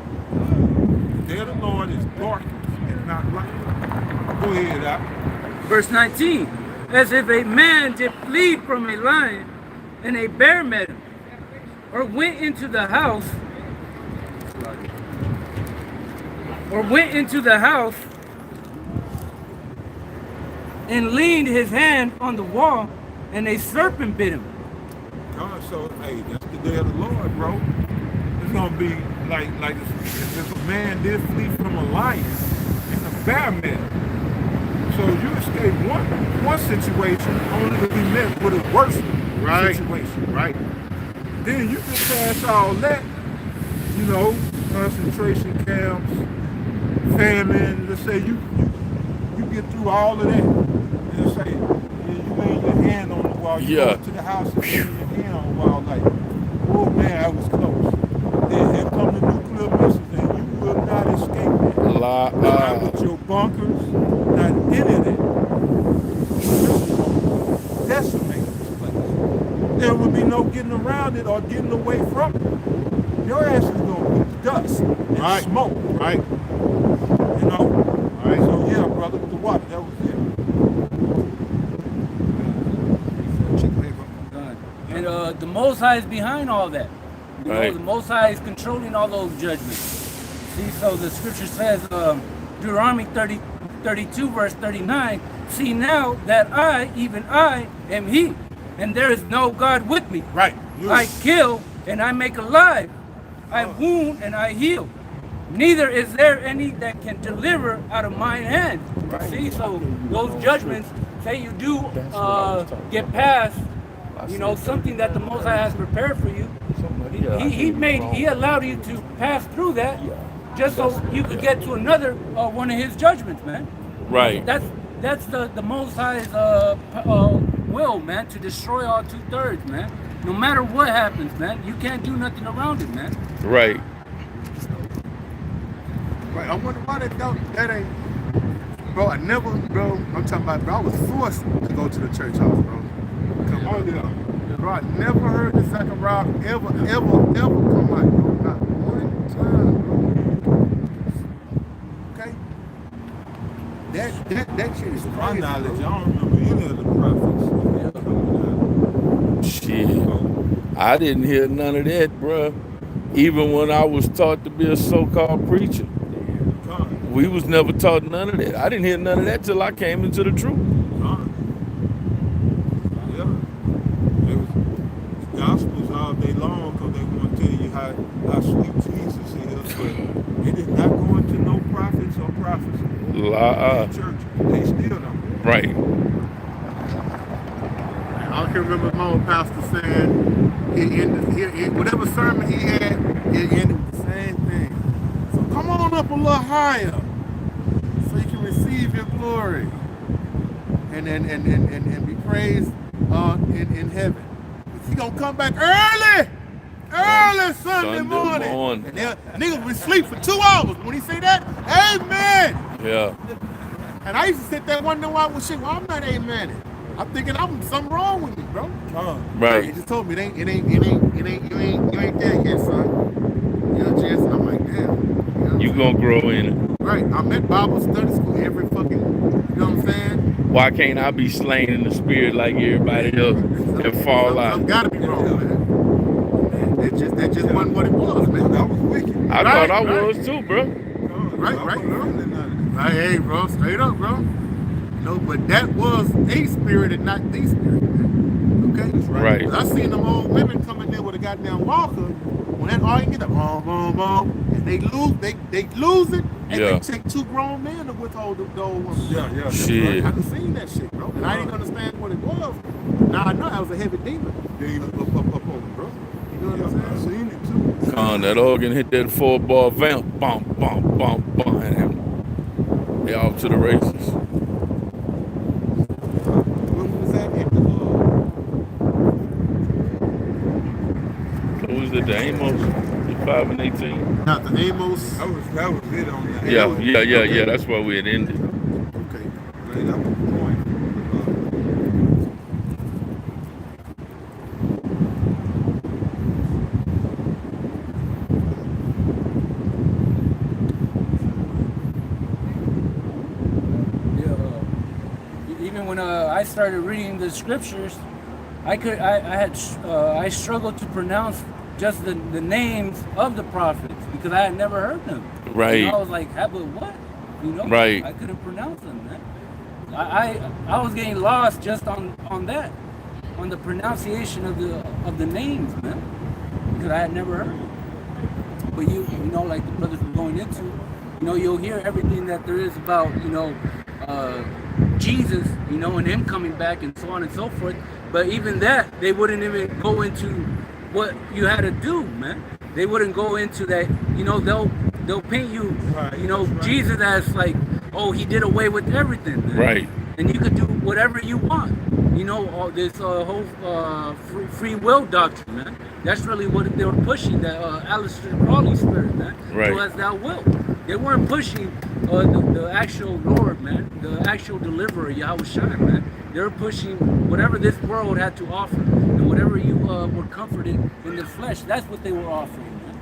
The day of the Lord is darkness and not light. Go ahead, Al. Verse 19. As if a man did flee from a lion, and a bear met him, or went into the house, and leaned his hand on the wall, and a serpent bit him. So, hey, that's the day of the Lord, bro. It's gonna be like if a man did flee from a lion and a bear met him. So you escape one situation only to be met with a worse situation. Right. Then you can pass all that, concentration camps, famine. Let's say you get through all of that. And let's say you lay your hand on the wall. You go to the house and lay your hand on the wall like, oh man, I was close. Then here come the nuclear missiles, and you will not escape that. Not with your bunkers, not any of that. Decimate this place. There will be no getting around it or getting away from it. Your ass is gonna be dust and smoke. Right. Right. So yeah, brother, the water, that was it. And the Most High is behind all that. Right. The Most High is controlling all those judgments. See, so the scripture says, Deuteronomy 32, verse 39, see now that I, even I, am he, and there is no God with me. Right. I kill and I make alive. I wound and I heal. Neither is there any that can deliver out of mine hand. Right. See, so those judgments, say you do get past, something that the Most High has prepared for you. He allowed you to pass through that, just so you could get to another one of his judgments, man. Right. That's the Most High's will, man, to destroy all 2/3, man. No matter what happens, man, you can't do nothing around it, man. Right. Right. I wonder why that ain't. Bro, I'm talking about, bro, I was forced to go to the church house, bro. Come on, bro, I never heard the Zechariah ever come out, bro. Not one time, bro. Okay? That shit is crazy. My knowledge, I don't remember any of the prophets. Shit. I didn't hear none of that, bruh. Even when I was taught to be a so-called preacher. We was never taught none of that. I didn't hear none of that till I came into the truth. It was gospels all day long because they want to tell you how sweet Jesus is, but they did not go into no prophets or prophecy. Church, they still don't. Right. I can remember my old pastor saying, whatever sermon he had, it ended with the same thing. So come on up a little higher, so you can receive your glory and be praised in heaven. He gonna come back early Sunday morning. And niggas will sleep for 2 hours. When he say that, amen. Yeah. And I used to sit there wondering why I'm not amen. I'm thinking something wrong with me, bro. Right. He just told me you ain't there yet, son. You're just, I'm like, damn. You gonna grow in it. Right. I'm at Bible study school every fucking, you know what I'm saying? Why can't I be slain in the spirit like everybody else and fall out? Something gotta be wrong, man. That just wasn't what it was, man. That was wicked. I thought I was too, bro. Right, hey, bro, straight up, bro. No, but that was a spirit and not the spirit, man. Okay? Right. I seen them old women coming there with a goddamn walker. When that all you get, and they lose it, and they take 2 grown men to withhold the old woman. Yeah. Shit. I done seen that shit, bro. And I didn't understand what it was. Now I know that was a heavy demon. Bro. You know what I'm saying? Seen it too. That organ hit that 4-bar vamp, bump, bump, bump, bump, and they off to the races. When was that? What was it, the Amos, the 5 and 18? Not the Amos. That was it on that. Yeah, that's where we had ended. Okay. Right, that was the point. started reading the scriptures, I struggled to pronounce just the names of the prophets because I had never heard them. Right. And I was like, but what? Right. I couldn't pronounce them, man. I was getting lost just on that, on the pronunciation of the names, man, because I had never heard them. But you know, like the brothers were going into, you'll hear everything that there is about, Jesus, and him coming back and so on and so forth. But even that, they wouldn't even go into what you had to do, man. They wouldn't go into that, they'll paint you, Right. Jesus as like, oh, he did away with everything, man. Right. And you could do whatever you want. All this whole free will doctrine, man. That's really what they were pushing, that Aleister Crowley spirit, man. Right. Do as thou wilt. They weren't pushing the actual Lord, man, the actual deliverer, Yahweh Shai, man. They were pushing whatever this world had to offer, and whatever you were comforted in the flesh. That's what they were offering, man.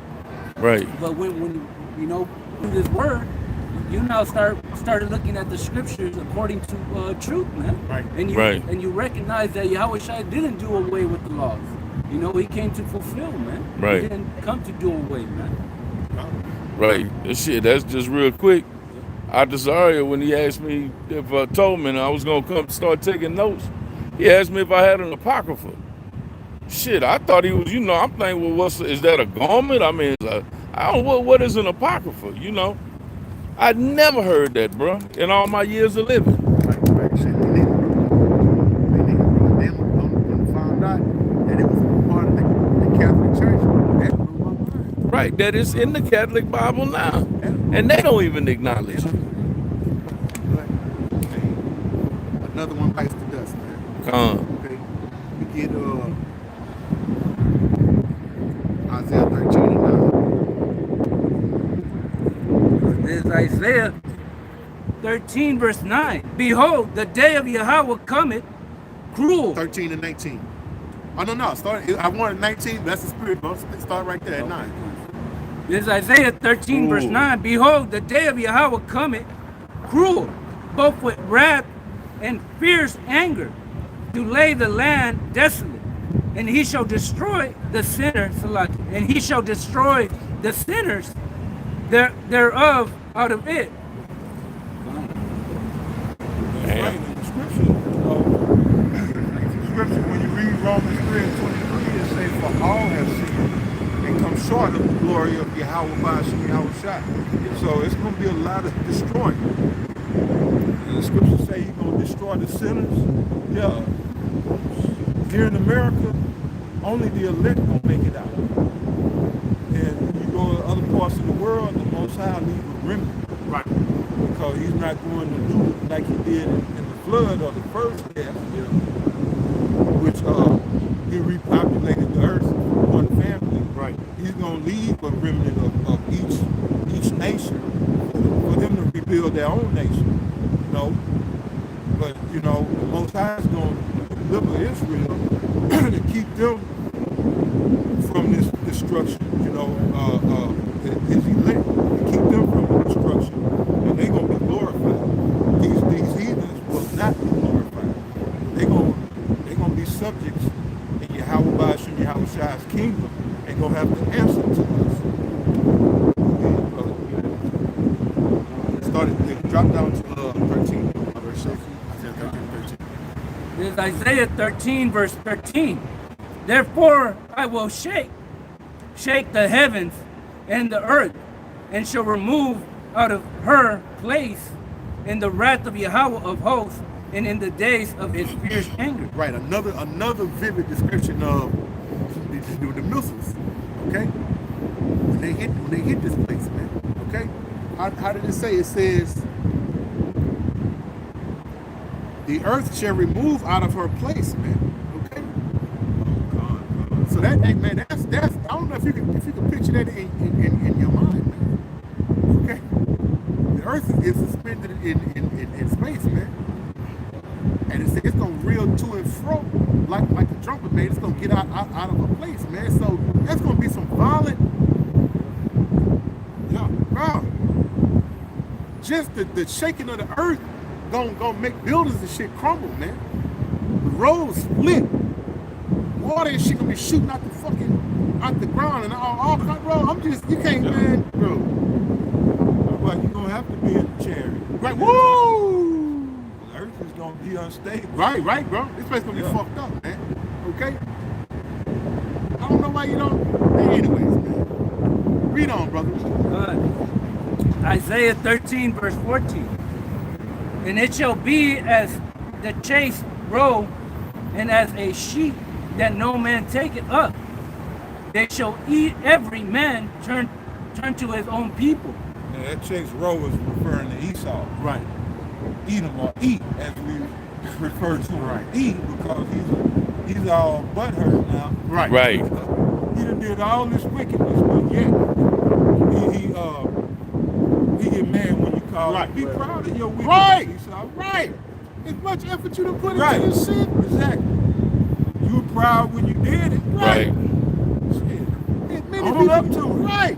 Right. But when through this word, you now started looking at the scriptures according to truth, man. Right. And you recognize that Yahweh Shai didn't do away with the laws. He came to fulfill, man. Right. He didn't come to do away, man. Right. Shit, that's just real quick. Azaria, when he asked me if told me I was gonna come start taking notes, he asked me if I had an apocrypha. Shit, I thought he was, I'm thinking, well, is that a garment? I mean, I don't know what is an apocrypha, I'd never heard that, bro, in all my years of living. Right. Shit, they didn't found out that it was part of the Catholic Church. That blew my mind. Right, that is in the Catholic Bible now, and they don't even acknowledge it. But, hey, another one bites the dust, man. Okay, we get Isaiah 13:9. There's Isaiah 13, verse 9. Behold, the day of Yahweh cometh, cruel. 13 and 19. Oh no, I wanted 19. But that's the spirit, bro. Start right there at 9. There's Isaiah 13, verse 9. Behold, the day of Yahweh cometh, cruel, both with wrath and fierce anger, to lay the land desolate. And he shall destroy the sinners, and he shall destroy the sinners thereof out of it. Right, in the scripture, when you read Romans 3:23, it says, for all have sinned and come short of the glory of Yahweh Ba'ashem Yahweh Shai. So it's going to be a lot of destroying. And the scriptures say he's going to destroy the sinners. Yeah. Here in America, only the elect going to make it out. And when you go to other parts of the world, the Most High leave a remnant. Right. Because he's not going to do it like he did in the flood or the first half, which he repopulated the earth from one family. Right. He's going to leave a remnant of each nation for them to rebuild their own nation. But the Most High is going to deliver Israel to keep them from this destruction. His elect, to keep them from the destruction, and they're going to be glorified. These heathens will not be glorified. They're going to be subjects in Yahweh Ba'ashem Yahweh Shai's kingdom. They're going to have to answer to us. Drop down to 13. Isaiah 13:13. There's Isaiah 13, verse 13. Therefore I will shake the heavens and the earth, and shall remove out of her place in the wrath of Yahweh of hosts, and in the days of his fierce anger. Right. Another vivid description of the missiles. Okay. When they hit this place, man. Okay. How did it say? It says, the earth shall remove out of her place, man. Okay. So that, hey, man, that's I don't know if you can picture that in your mind, man. Okay. The earth is suspended in space, man. And it's gonna reel to and fro like a trumpet, man. It's gonna get out of a place, man. So that's gonna be some violent, bro. Just the shaking of the earth gonna make buildings and shit crumble, man. road split. Water and shit gonna be shooting out the ground and all kind of road. You can't, man, bro. But you're gonna have to be in the chariot. Right, woo! The earth is gonna be unstable. Right, bro. This place gonna be fucked up, man. Okay? I don't know why you don't. Anyways, man. Read on, brother. Isaiah 13, verse 14. And it shall be as the chase roe, and as a sheep that no man taketh up. They shall eat every man turn to his own people. Now, that chase row is referring to Esau. Right. Edom, or eat, as we refer to him. Right. Eat, because he's all butthurt now. Right. Right. He done did all this wickedness, but yet he get mad when you call him. Be proud of your wickedness, Right. Esau. Right. As much effort you done put Right. into this shit. Exactly. You were proud when you did it. Right. Shit. As many Own up to it. Right.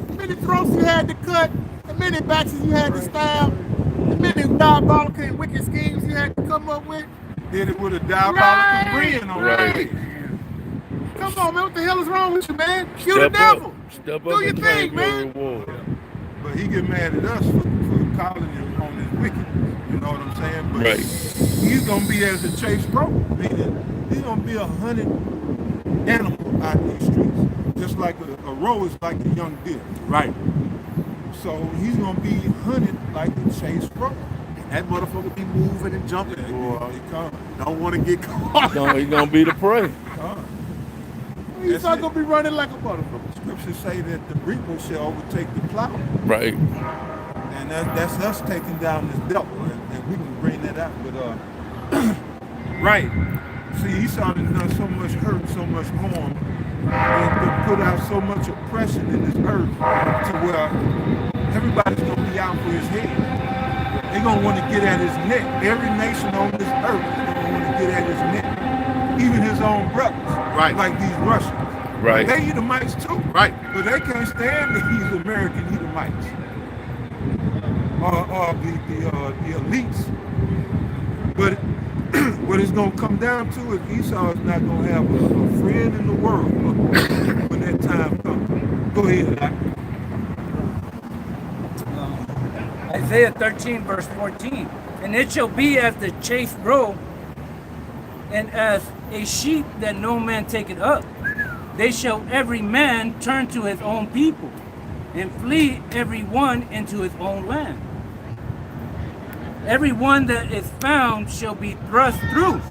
As many throats you had to cut, as many boxes you had to stab, as many diabolical and wicked schemes you had to come up with. Did it with a diabolical grin on Right. it. Come on, man. What the hell is wrong with you, man? Kill the Step devil. up. Step Do up your and thing, claim your man. reward. But he get mad at us for calling him on his wickedness. You know what I'm saying? But Right. he's gonna be as a chase rope, meaning he's gonna be 100 animals out in these streets. Just like a roe is like a young deer. Right. So he's gonna be hunted like a chase rope. That motherfucker be moving and jumping. Boy. He come. Don't want to get caught. He's gonna be the prey. He's That's not it. gonna be running like a motherfucker. Scriptures say that the reaper shall overtake the plow. Right. And that's us taking down this belt, and we can bring that out. But right. See, Esau has done so much hurt, so much harm, and put out so much oppression in this earth to where everybody's gonna be out for his head. They're gonna want to get at his neck. Every nation on this earth is gonna want to get at his neck. Even his own brothers, Right. like these Russians. Right. They Edomites too. Right. But they can't stand these American Edomites. Or the elites. But what it's going to come down to is Esau is not going to have a friend in the world when that time comes. Go ahead, Doc. Isaiah 13, verse 14. And it shall be as the chased roe, and as a sheep that no man taketh up. They shall every man turn to his own people, and flee every one into his own land. Every one that is found shall be thrust through,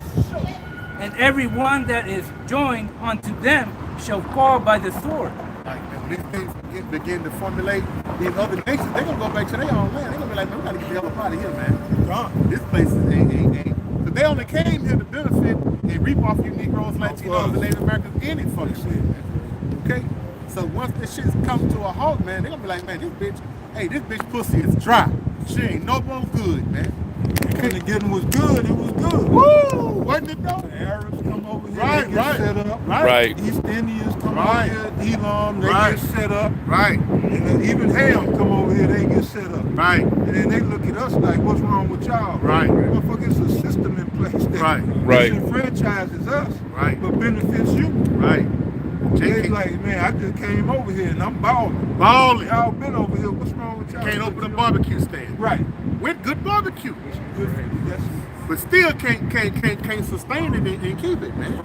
and every one that is joined unto them shall fall by the sword. Like, when these things begin to formulate these other nations, they're gonna go back to their own land. They're gonna be like, man, we gotta get the hell up out of here, man. This place is ain't. But they only came here to benefit and reap off you Negroes, Latinos, and Native Americans, any fucking shit, man. Okay? So once this shit's come to a halt, man, they're gonna be like, man, this bitch pussy is dry. She ain't no more good, man. When the getting was good, it was good. Woo! Wasn't it though? The Arabs come over here, Right, they get right. set up. Right. East Indians come Right. over here, Elam, they Right. get set up. Right, And then even Ham come over here, they get set up. right, And then they look at us like, what's wrong with y'all? Right. Motherfucker, it's a system in place that Right. disenfranchises us, Right. but benefits you. right. They like, man, I just came over here and I'm balling. Balling. Y'all been over here, what's wrong with y'all? Can't open a barbecue stand. Right. With good barbecue. Good for you. That's But still can't sustain it and keep it, man.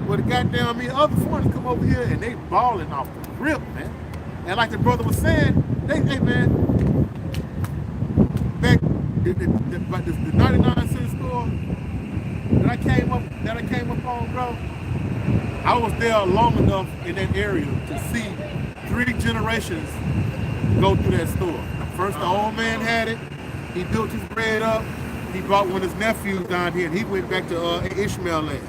Well, the goddamn other foreigners come over here and they balling off the rip, man. And like the brother was saying, hey man, back the 99-cent store that I came up on, bro. I was there long enough in that area to see 3 generations go through that store. First, the old man had it. He built his bread up. He brought one of his nephews down here, and he went back to Ishmael land.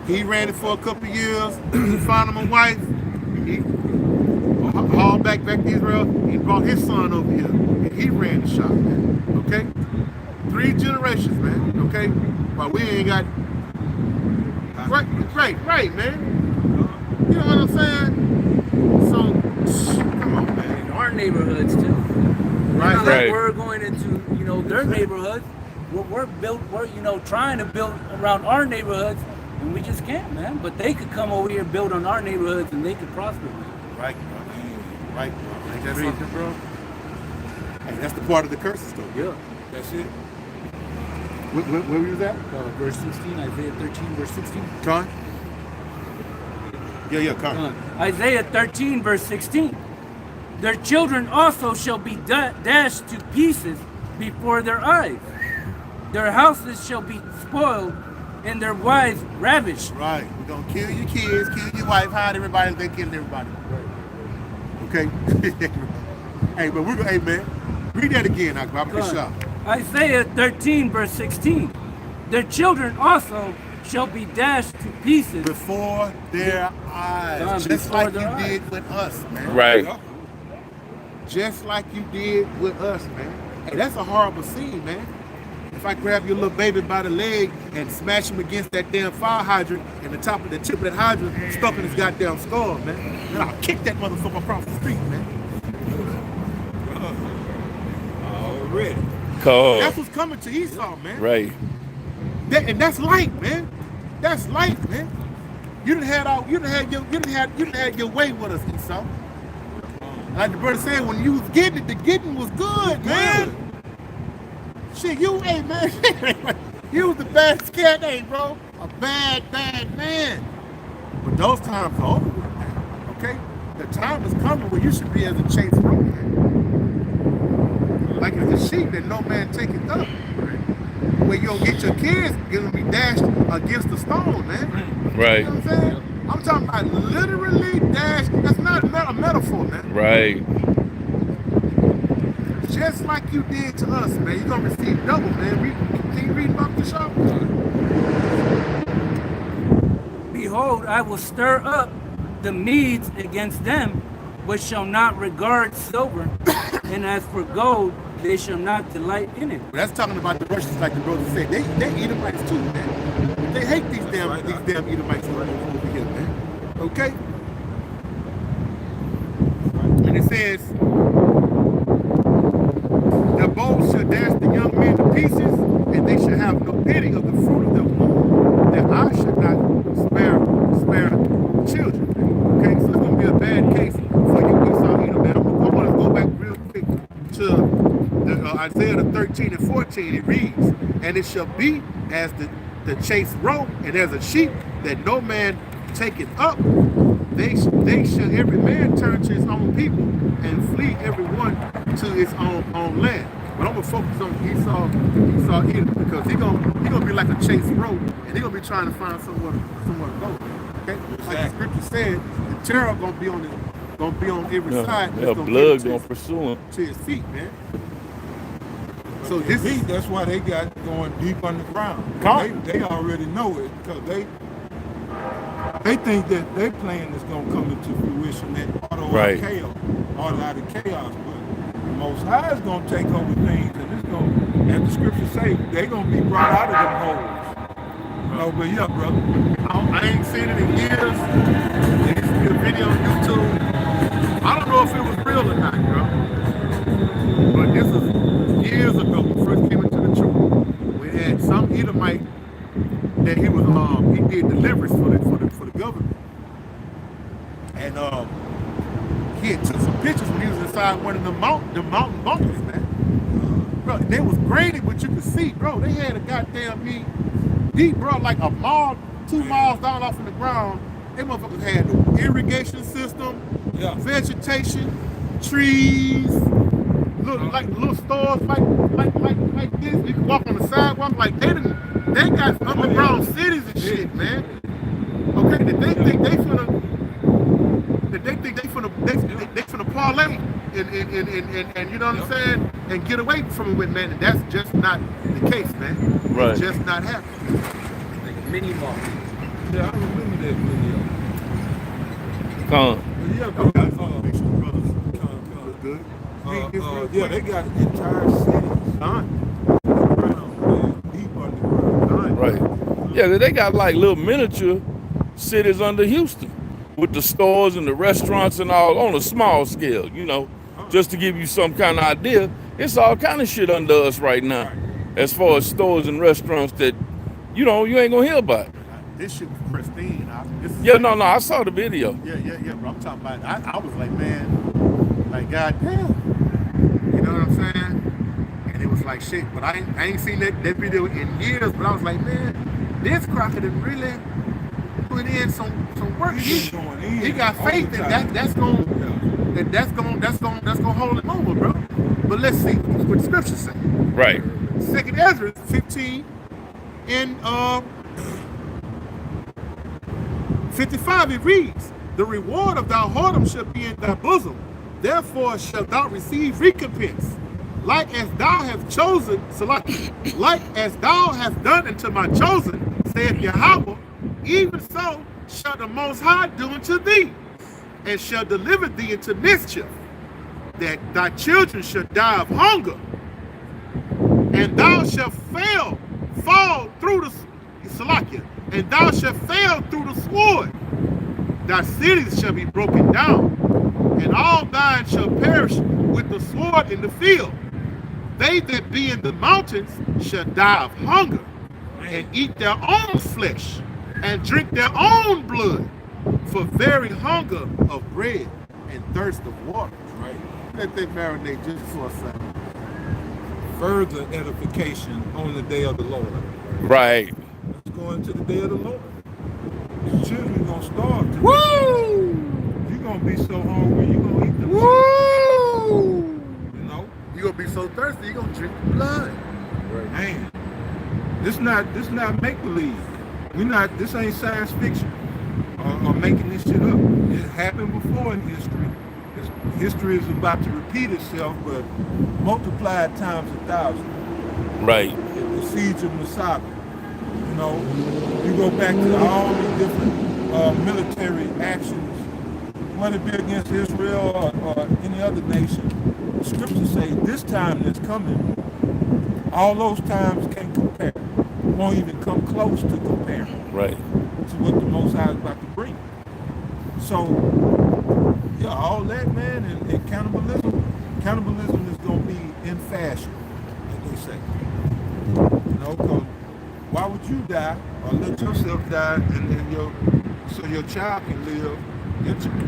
He ran it for a couple of years. He found him a wife. He hauled back to Israel. He brought his son over here, and he ran the shop, man. Okay, 3 generations, man. Okay, but we ain't got. Right, man. You know what I'm saying? So, come on, man. In our neighborhoods too. Right. Like we're going into, their neighborhoods. we're built, we're trying to build around our neighborhoods, and we just can't, man. But they could come over here and build on our neighborhoods, and they could prosper. Right, bro. Right, bro. Ain't that something, bro? Hey, that's the part of the curses, though. Yeah. That's it. Where was that? Verse 16, Isaiah 13, verse 16. Con? Yeah, Con. Isaiah 13, verse 16. Their children also shall be dashed to pieces before their eyes. Their houses shall be spoiled, and their wives ravished. Right. We're going to kill your kids, kill your wife, hide everybody, they killing everybody. Okay? Hey, but we're going to, hey, man, read that again, Akbar. Isaiah 13, verse 16. Their children also shall be dashed to pieces before their eyes. Just like you did with us, man. Right. Just like you did with us, man. Hey, that's a horrible scene, man. If I grab your little baby by the leg and smash him against that damn fire hydrant and the top of the tip of that hydrant stuck in his goddamn skull, man. And I'll kick that motherfucker across the street, man. Already. That's what's coming to Esau, man. Right. And that's light, man. That's light, man. You done had your way with us, Esau. Like the brother said, when you was getting it, the getting was good, man. Shit, hey, man. You was the bad cat, hey, bro. A bad man. But those times are over, man. Okay? The time is coming where you should be as a chased road, man. Like it's a sheep that no man taketh up. Where you'll get your kids gonna be dashed against the stone, man. Right. You know what I'm saying? I'm talking about literally dashed. That's not a metaphor, man. Right. Just like you did to us, man. You're gonna receive double, man. Can you read about the shop? Behold, I will stir up the Medes against them, but shall not regard silver, and as for gold, they shall not delight in it. But that's talking about the Russians, like the brother said. They Edomites too, man. They hate these damn Edomites over here, man. Okay? And it says, their bows shall dash the young men to pieces, and they shall have no pity of the fruit of their womb, that I should not spare children. Okay, so it's going to be a bad case for you, Esau, Edom. Man, I want to go back real quick to Isaiah 13 and 14. It reads, and it shall be as the chased roe, and as a sheep that no man taketh up, they shall every man turn to his own people, and flee every one to his own land. But I'm gonna focus on Esau Edom, because he gonna be like a chased roe, and he gonna be trying to find somewhere to go. Okay, like the scripture said, the terror gonna be on every side. Yeah, blood gonna pursue him to his feet, man. So that's why they got going deep underground. They already know it, because they think that their plan is gonna come into fruition, that auto out of chaos. But the Most High is gonna take over things, and it's gonna, as the scriptures say, they're gonna be brought out of them holes. No, but yeah, brother. I ain't seen it in years. There used to be a video on YouTube. I don't know if it was real or not, bro. But this is years ago when we first came into the truth. We had some Edomite that he did deliverance for the government. And he had took some pictures when he was inside one of the mountain bunkers, man. Bro, they was graded, but you could see, bro, they had a goddamn deep, bro, like a mile, 2 miles down off in the ground. They motherfuckers had the irrigation system, vegetation, trees, little stores like this. You can walk on the sidewalk like they got underground cities and shit, man. Okay, they think they finna parlay and you know what I'm saying, and get away from it, man. And that's just not the case, man. Right. It's just not happening. Like a mini mall. Yeah, I remember that video. Yeah, Good. Yeah, they got entire cities. Deep underground. Right. Yeah, they got like little miniature cities under Houston with the stores and the restaurants and all on a small scale, you know, just to give you some kind of idea. It's all kind of shit under us right now. as far as stores and restaurants that, you ain't gonna hear about. This shit was pristine. Yeah, no, I saw the video. Yeah, bro. I'm talking about. I was like, man, like goddamn. You know what I'm saying? And it was like shit. But I ain't seen that video in years. But I was like, man, this Crockett really put in some work. He got faith that that's gonna hold him over, bro. But let's see what the scriptures say. Right. 2nd Ezra 15 and 55 it reads, the reward of thy whoredom shall be in thy bosom, therefore shalt thou receive recompense. Like as thou hast chosen, like as thou hast done unto my chosen, saith Yahweh, even so shall the Most High do unto thee, and shall deliver thee into mischief, that thy children shall die of hunger, and thou shalt fall through the Salakia, and thou shalt fail through the sword. Thy cities shall be broken down, and all thine shall perish with the sword in the field. They that be in the mountains shall die of hunger, and eat their own flesh, and drink their own blood, for very hunger of bread and thirst of water. Right. Let that marinate just for a second. Further edification on the day of the Lord. Right. Let's go into the day of the Lord. The children gonna starve today. Woo! You're gonna be so hungry, you're gonna eat the Woo! You know? You're gonna be so thirsty, you're gonna drink blood. Right. Man, this not make believe. This ain't science fiction or making this shit up. It happened before in history. History is about to repeat itself, but multiplied times 1,000. Right. The siege of Masada. You know, you go back to all the different military actions, whether it be against Israel or any other nation. The scriptures say this time that's coming, all those times can't compare. Won't even come close to comparing. Right. To what the Most High is about to bring. So, yeah, all that, man, and cannibalism is going to be in fashion, as they say. You know, because why would you die or let yourself die so your child can live?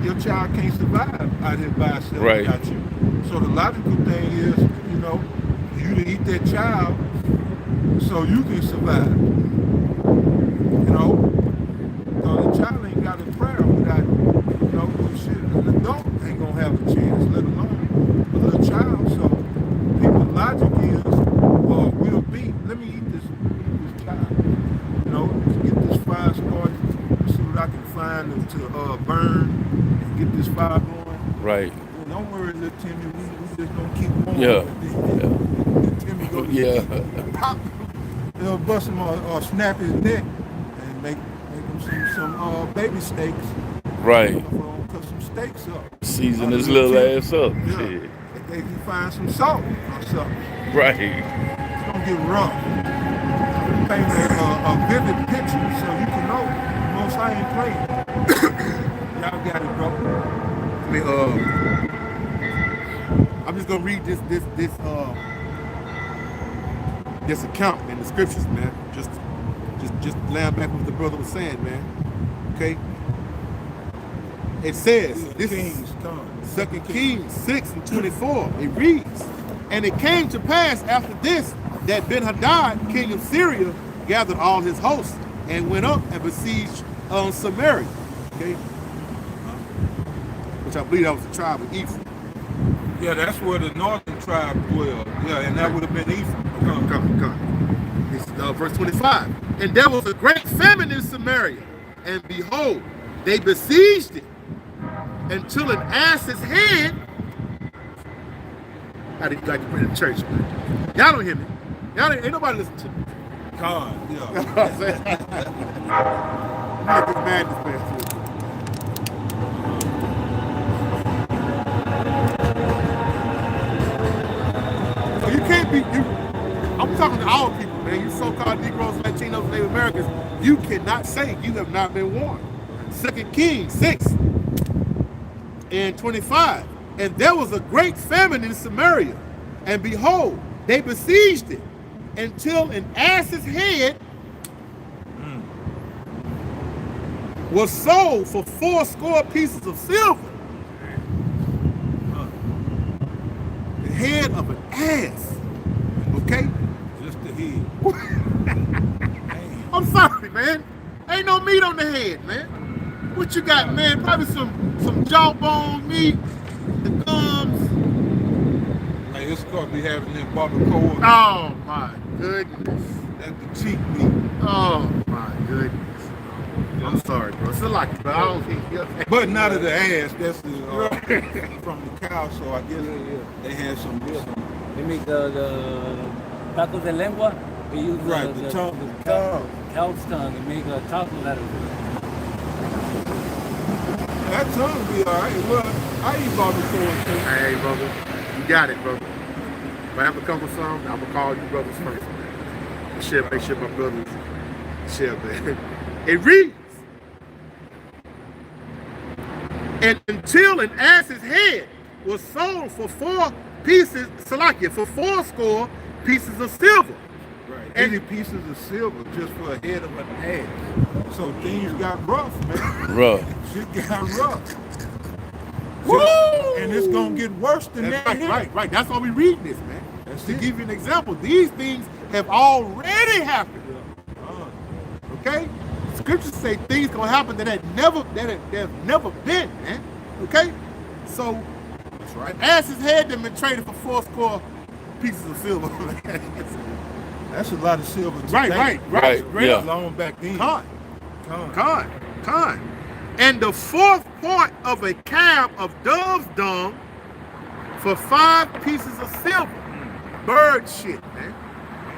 Your child can't survive out here by itself without you. So the logical thing is, you to eat that child so you can survive. The child ain't got a prayer without, shit. An adult ain't gonna have a chance, let alone a little child. So people's logic is, will be, let me eat this child. Get this fire started, see what I can find to burn and get this fire going. Right. Well, don't worry, little Timmy, we just gonna keep going. Yeah. Timmy go pop, bust him or snap his neck and make him some baby steaks. Right. Cut some steaks up. Season his little ass up. Yeah. Shit. They can find some salt or something. Right. It's gonna get rough. Paint a vivid picture so you can know most I ain't playing. Y'all got it, bro. I'm just gonna read this account in the scriptures, man. Just laying back what the brother was saying, man. Okay. It says, this is 2 Kings 6 and 24. It reads, and it came to pass after this that Ben-Hadad, king of Syria, gathered all his hosts and went up and besieged Samaria. Okay, which I believe that was the tribe of Ephraim. Yeah, that's where the northern tribe dwelled. Yeah, and that would have been Ephraim. Come. This is verse 25. And there was a great famine in Samaria, and behold, they besieged it until an ass's head. How do you like to put it in church, man? Y'all don't hear me. Ain't nobody listen to me. God, yeah. You know what I'm saying? Look at this madness, man. So you can't be. I'm talking to all people, man. You so-called Negroes, Latinos, Native Americans. You cannot say you have not been warned. 2 Kings 6 and 25. And there was a great famine in Samaria, and behold, they besieged it until an ass's head was sold for 80 pieces of silver. The head of an ass. Okay? Just the head. I'm sorry, man. Ain't no meat on the head, man. What you got, man? Probably some jawbone meat, the gums. Like it's gonna be having that barbacoa. Oh my goodness. That's the cheek meat. Oh my goodness. I'm sorry, bro. It's a lot, bro. I don't think But not of the ass. That's the from the cow. So I guess they had some. They make the tacos de lengua. They use Right, the tongue. cow's tongue and make tacos out of it. That tongue be alright. Well, I eat barbacoa too. Hey, brother. You got it, brother. If I have to come with some, I'm gonna call you brothers first, man. Make sure my brothers share, man. It reads, and until an ass's head was sold for 4 pieces, Salakia, for 80 pieces of silver. Right. And 80 pieces of silver just for a head of an ass. So things got rough, man. Rough. Shit got rough. Woo! And it's gonna get worse than That's that. right. That's why we read this, man. That's to it. give you an example, these things have already happened. Okay? Scriptures say things gonna happen that have never been, man. Okay? So That's right. an ass's head that been traded for 80 pieces of silver. That's a lot of silver. Right. Yeah. Long back then. Con. And the 4th part of a cab of dove's dung for 5 pieces of silver. Bird shit, man.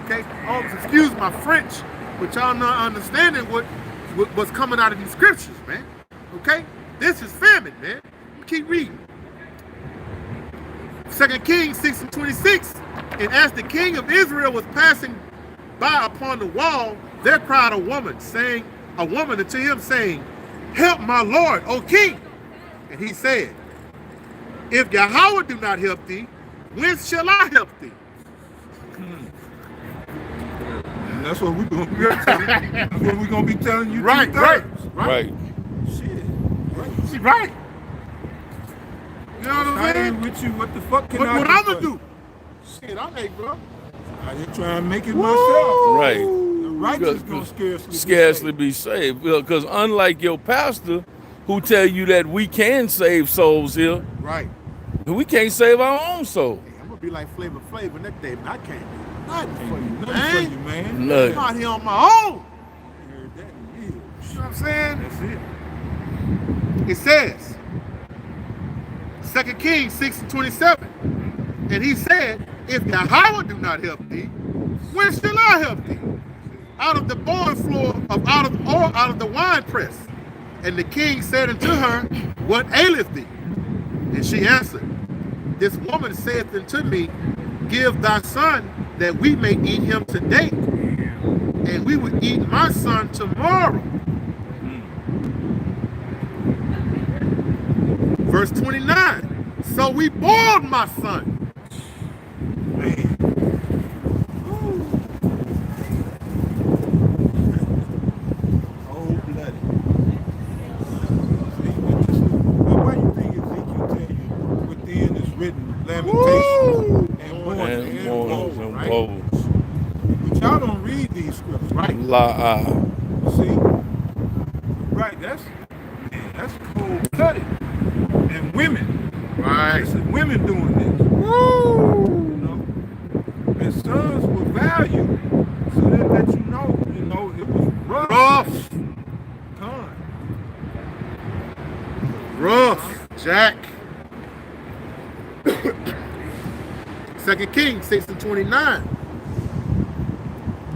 Okay? Oh, excuse my French, but y'all not understanding what's coming out of these scriptures, man. Okay? This is famine, man. Keep reading. 2 Kings 6:26. And as the king of Israel was passing by upon the wall, there cried a woman unto him, saying, Help my lord, O king. And he said, If Yahweh do not help thee, whence shall I help thee? And that's what we're gonna be telling. That's what we're gonna be telling you. Right. Shit. Right. You know what I'm I saying? ain't with you. What the fuck can I do? What I'm gonna for do? you? Shit, I'm like, bro. I just trying to make it myself. Right. The righteous gonna Scarcely be saved. Because unlike your pastor, who tell you that we can save souls here, Right. we can't save our own soul. Hey, I'm gonna be like Flavor Flav that day, but I can't do nothing for you, Nothing for man. you, man. Nothing. I'm out here on my own. Heard that in years. You know what I'm saying? That's it. It says, 2 Kings 6:27, and he said, If Yahweh do not help thee, when shall I help thee? Out of the barn floor out of the wine press. And the king said unto her, What aileth thee? And she answered, This woman saith unto me, Give thy son, that we may eat him today, and we will eat my son tomorrow. Verse 29. So we boiled my son. Man. Cold-blooded. Why you think Ezekiel tell you within is written lamentations and mourning and woe, right? But y'all don't read these scriptures, right? See? Right, that's cold-blooded. And women. Right. It's women doing this. You know? And sons were valued so that let you know, it was rough. Rough, Jack. 2 Kings 6:29.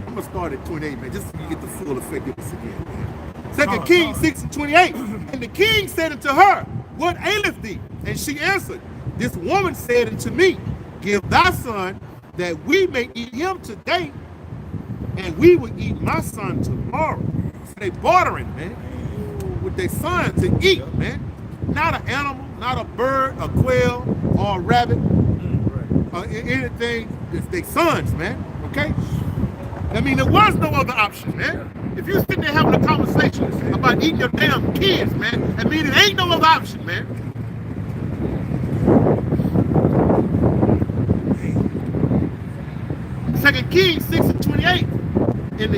I'm gonna start at 28, man, just so you get the full effect of this again, man. 2 Kings 6:28. And the king said unto her, What aileth thee? And she answered, This woman said unto me, Give thy son, that we may eat him today, and we will eat my son tomorrow. So they bartering, man, with their son to eat, man. Not an animal, not a bird, a quail, or a rabbit, or anything. It's their sons, man. Okay? I mean, there was no other option, man. If you're sitting there having a conversation about eating your damn kids, man, I mean, it ain't no other option, man. 2 Kings 6:28. And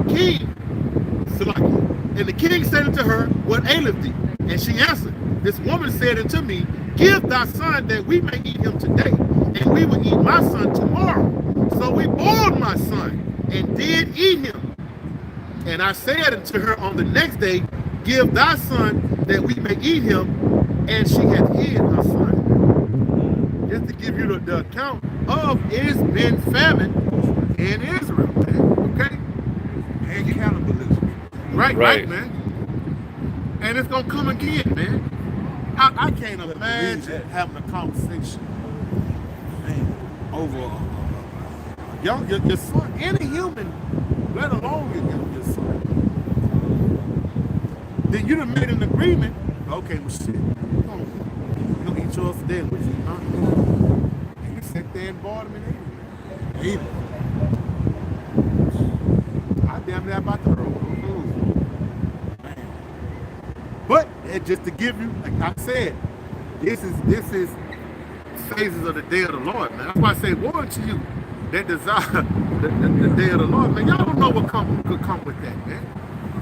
the king said unto her, what aileth thee? And she answered, this woman said unto me, give thy son that we may eat him today, and we will eat my son tomorrow. So we boiled my son, and did eat him. And I said unto her on the next day, give thy son that we may eat him, and she hath hid her son. Just to give you the account of it's been famine in Israel, man. Okay? And cannibalism. Right, man. And it's gonna come again, man. I can't imagine having a conversation, man, over your son, any human, let alone your son. Then you done made an agreement. Okay, well shit, you gonna eat yours today, what you eat mine? And you sit there and boiled him and ate him. I damn near about to throw. But just to give you, like I said, this is phases of the day of the Lord, man. That's why I say, woe unto you that desire the day of the Lord, man. Y'all don't know what could come with that, man.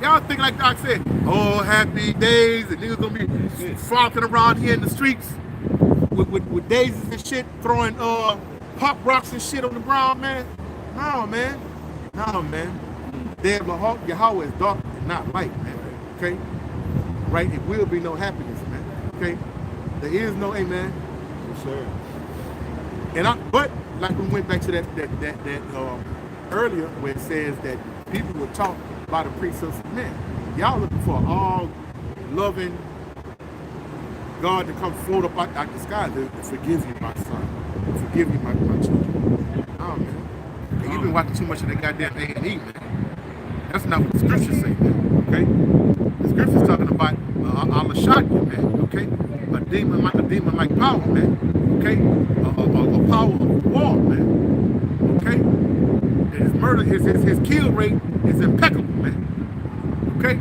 Y'all think like Doc said, oh, happy days, and niggas gonna be frolicking around here in the streets with daisies and shit, throwing pop rocks and shit on the ground, man. No, man. Damn, Yahweh is dark and not light, man. Okay? Right? It will be no happiness, man. Okay? There is no amen. Yes, sir. But like we went back to that earlier where it says that people were taught by the precepts of men. Y'all looking for all loving God to come float up out the sky to forgive you, my son. Forgive you, my children. Oh, man. And you've been watching too much of that goddamn A&E, man. That's not what the scriptures say, man. Okay? The scripture's talking about Allah shot you, man. Okay? A demon like power, man. Okay? A power of war, man. Okay? And his murder, his kill rate is impeccable, man. Okay?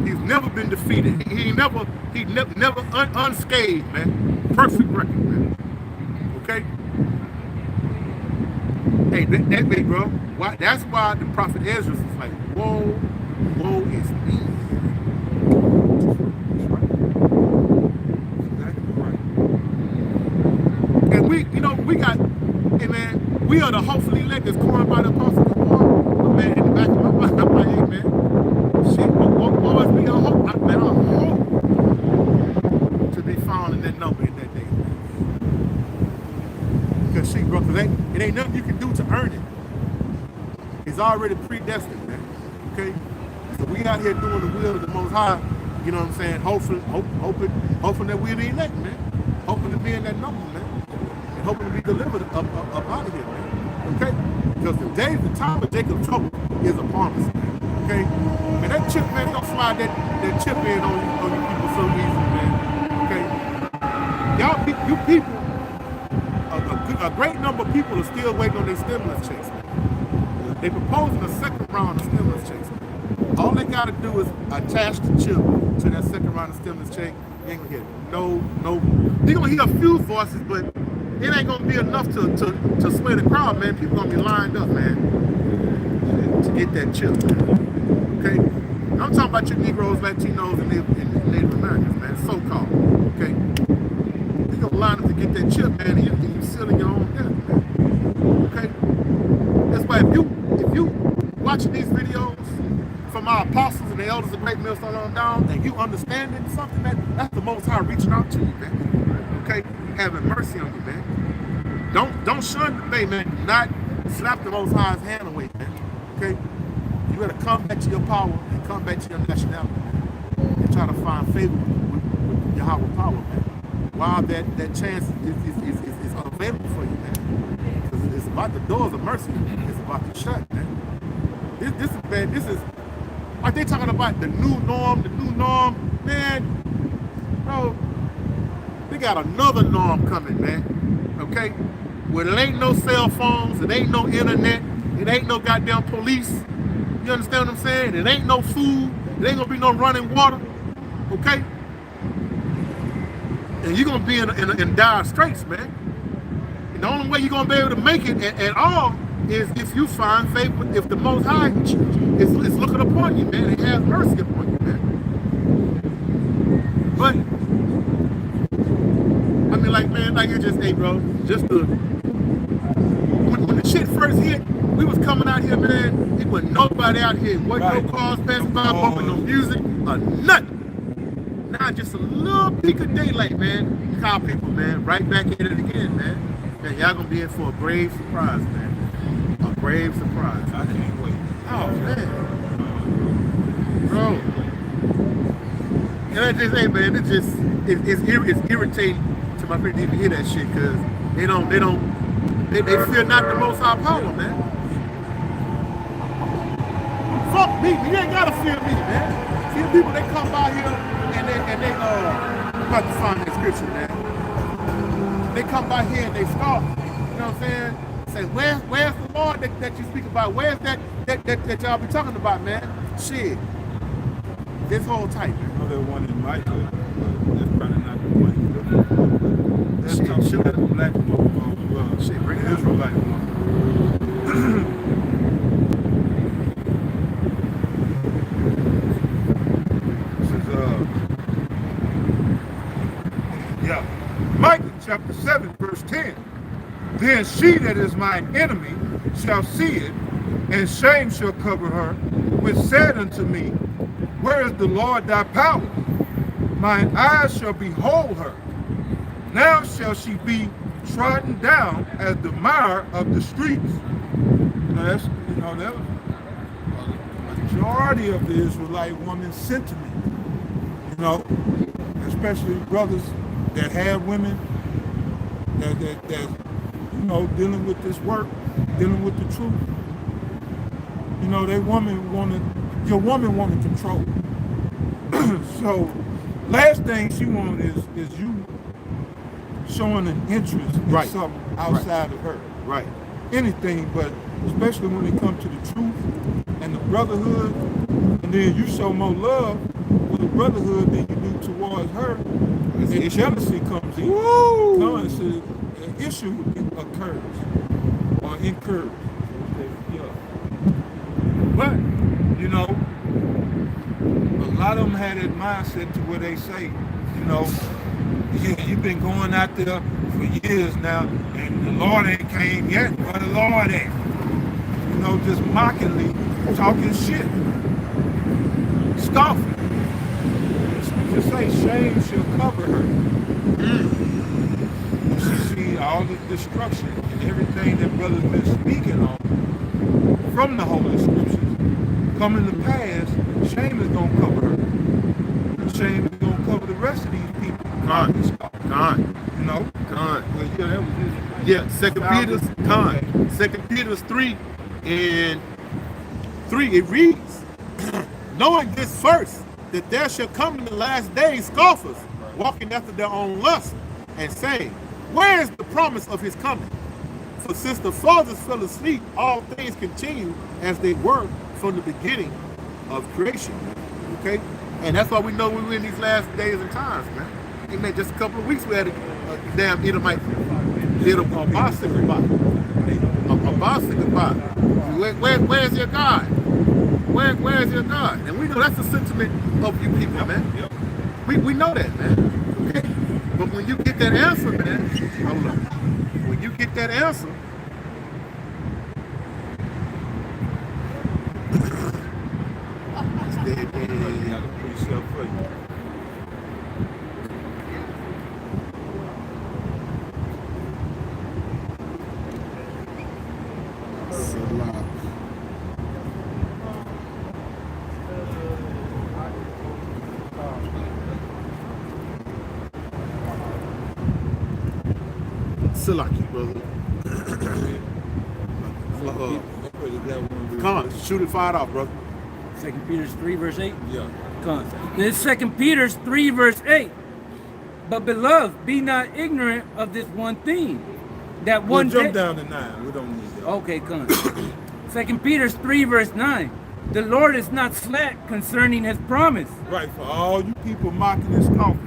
He's never been defeated. He never unscathed, man. Perfect record, man. Okay? Hey, that big, bro. That's why the prophet Ezra is like, woe is me. And we got, hey man, we are the hopefully elect that's coined by the apostle Paul. Man, in the back of my mind, I'm like, hey man, shit, what is me? I hope to be found in that number in that day. Because shit, bro, it ain't nothing you can do to earn it. It's already predestined, man. Okay? So we out here doing the will of the Most High, you know what I'm saying? Hoping that we're the elect, man. Hoping to be in that number, man. And hoping to be delivered up out of here, man. Okay? Because the time of Jacob's trouble is upon us, man. Okay? And that chip, man, don't slide that chip in on you people so easy, man. Okay? Y'all, you people, a great number of people are still waiting on their stimulus checks, man. They proposing a second round of stimulus checks. All they gotta do is attach the chip to that second round of stimulus check. You ain't gonna get no. You're gonna hear a few voices, but it ain't gonna be enough to sway the crowd, man. People gonna be lined up, man, to get that chip, man. Okay? I'm talking about your Negroes, Latinos, and Native Americans, man, so-called. Okay? You're gonna line up to get that chip, man, and you sealing your own death, man. Okay? That's why if you watching these videos from our apostles and the elders of Great Millstone on down, and you understanding something, that's the Most High reaching out to you, man. Okay, having mercy on you, man. Don't shun the faith, man. Do not slap the Most High's hand away, man. Okay, you gotta come back to your power and come back to your nationality, man, and try to find favor with Yahweh power, man. While that chance is unavailable for you, man. Because it's about the doors of mercy. It's about to shut, man. This is bad. This is like they talking about the new norm, man. Bro, we got another norm coming, man. Okay? Where there ain't no cell phones, it ain't no internet, It ain't no goddamn police. You understand what I'm saying? It ain't no food. It ain't gonna be no running water. Okay? And you're gonna be in dire straits, man. And the only way you're gonna be able to make it at all is if you find favor, if the Most High is looking upon you, man, and has mercy upon you, man. But I mean, like, man, like you just, hey, bro, just when the shit first hit, we was coming out here, man. It wasn't nobody out here. It wasn't no cars passing by, bumping no music, or nothing. Now just a little peak of daylight, man. You call people, man, right back at it again, man. Man, y'all gonna be in for a brave surprise, man. A brave surprise. I can't wait. Oh, man. Bro. And I just, hey, man, it's irritating to my friends to even hear that shit, because they fear not the Most High power, man. Fuck me, you ain't gotta fear me, man. See the people, they come by here and they I'm about to find that scripture, man. They come by here and they scoff, you know what I'm saying? Say, where's the Lord that you speak about? Where's that y'all be talking about, man? Shit. This whole type, man. I know that one in Micah, but that's probably not the one. That's talking about the black one. Shit, bring it up. Israelite one. Micah chapter 7, verse 10. Then she that is mine enemy shall see it, and shame shall cover her, which said unto me, where is the Lord thy power? Mine eyes shall behold her. Now shall she be trodden down as the mire of the streets. Now that's, that was a majority of the Israelite woman's sentiment. Especially brothers that have women that dealing with this work, dealing with the truth. Your woman wanted control. So last thing she wanted is you showing an interest in something outside of her. Right. Anything, but especially when it comes to the truth and the brotherhood, and then you show more love with the brotherhood than you do towards her, and jealousy comes in. Woo! An issue occurs or incurs. But, a lot of them had that mindset to where they say, you've been going out there for years now, and the Lord ain't came yet, where the Lord at? Just mockingly talking shit, scoffing. To say shame shall cover her. She see all the destruction and everything that brothers been speaking on from the Holy Scriptures coming to pass. Shame is gonna cover her. Shame is gonna cover the rest of these people. Con. Well, that was it. Yeah, Second Peter's 3:3, it reads, knowing this first, that there shall come in the last days scoffers, walking after their own lust, and saying, where is the promise of his coming? For since the fathers fell asleep, all things continue as they were from the beginning of creation. Okay? And that's why we know we're in these last days and times, man. Amen. Just a couple of weeks we had a damn Edomite did a bicycle goodbye. A bicycle goodbye. Where's your God? Where's your God? And we know that's the sentiment of you people, man. We know that, man. Okay? But when you get that answer, man, hold on. When you get that answer, Silaki, brother. Come on, shoot it, fire it off, brother. 2 Peter 3, verse 8? Yeah. Come on. This 2 Peter 3, verse 8. But beloved, be not ignorant of this one thing. That one jump day... down to 9. We don't need that. Okay, come on. 2 Peter 3 verse 9. The Lord is not slack concerning his promise. Right, for all you people mocking this coffee.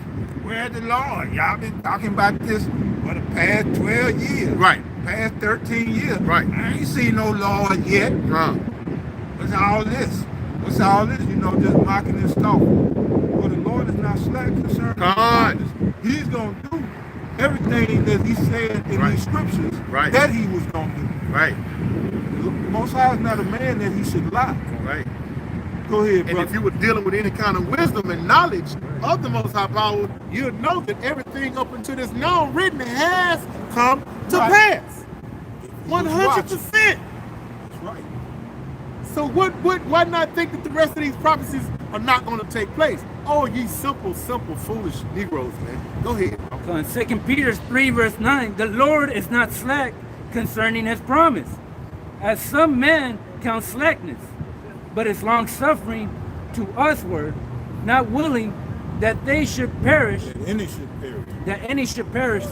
Where's the Lord? Y'all been talking about this for the past 12 years. Right. Past 13 years. Right. I ain't seen no Lord yet. What's all this? What's all this? You know, just mocking this coffee. Well, the Lord is not slack concerning his promise. He's going to do everything that he said in these scriptures that he was going to do. Right. The Most High is not a man that he should lie. Right. Go ahead, And brother. if you were dealing with any kind of wisdom and knowledge of the Most High Power, you'd know that everything up until this now written has come to pass. 100%. That's right. So why not think that the rest of these prophecies are not going to take place? Oh, ye simple, foolish Negroes, man. Go ahead. So in 2 Peter 3 verse 9, the Lord is not slack concerning his promise, as some men count slackness, but is long suffering to usward, not willing that they should perish. That any should perish. That any should perish,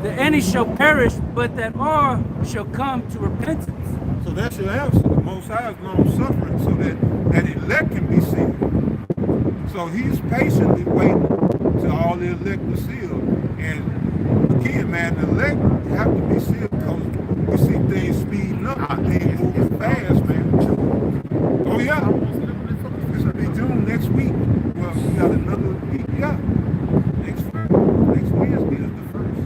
that any shall perish, but that all shall come to repentance. So that's your answer. The Most High is long suffering so that elect can be sealed. So he's patiently waiting till all the elect are sealed. And again, man, the elect have to be sealed because we see things speeding up, things moving fast, man. Oh yeah. It'll be June next week. Well, we got another week. Yeah. Next Wednesday is the first.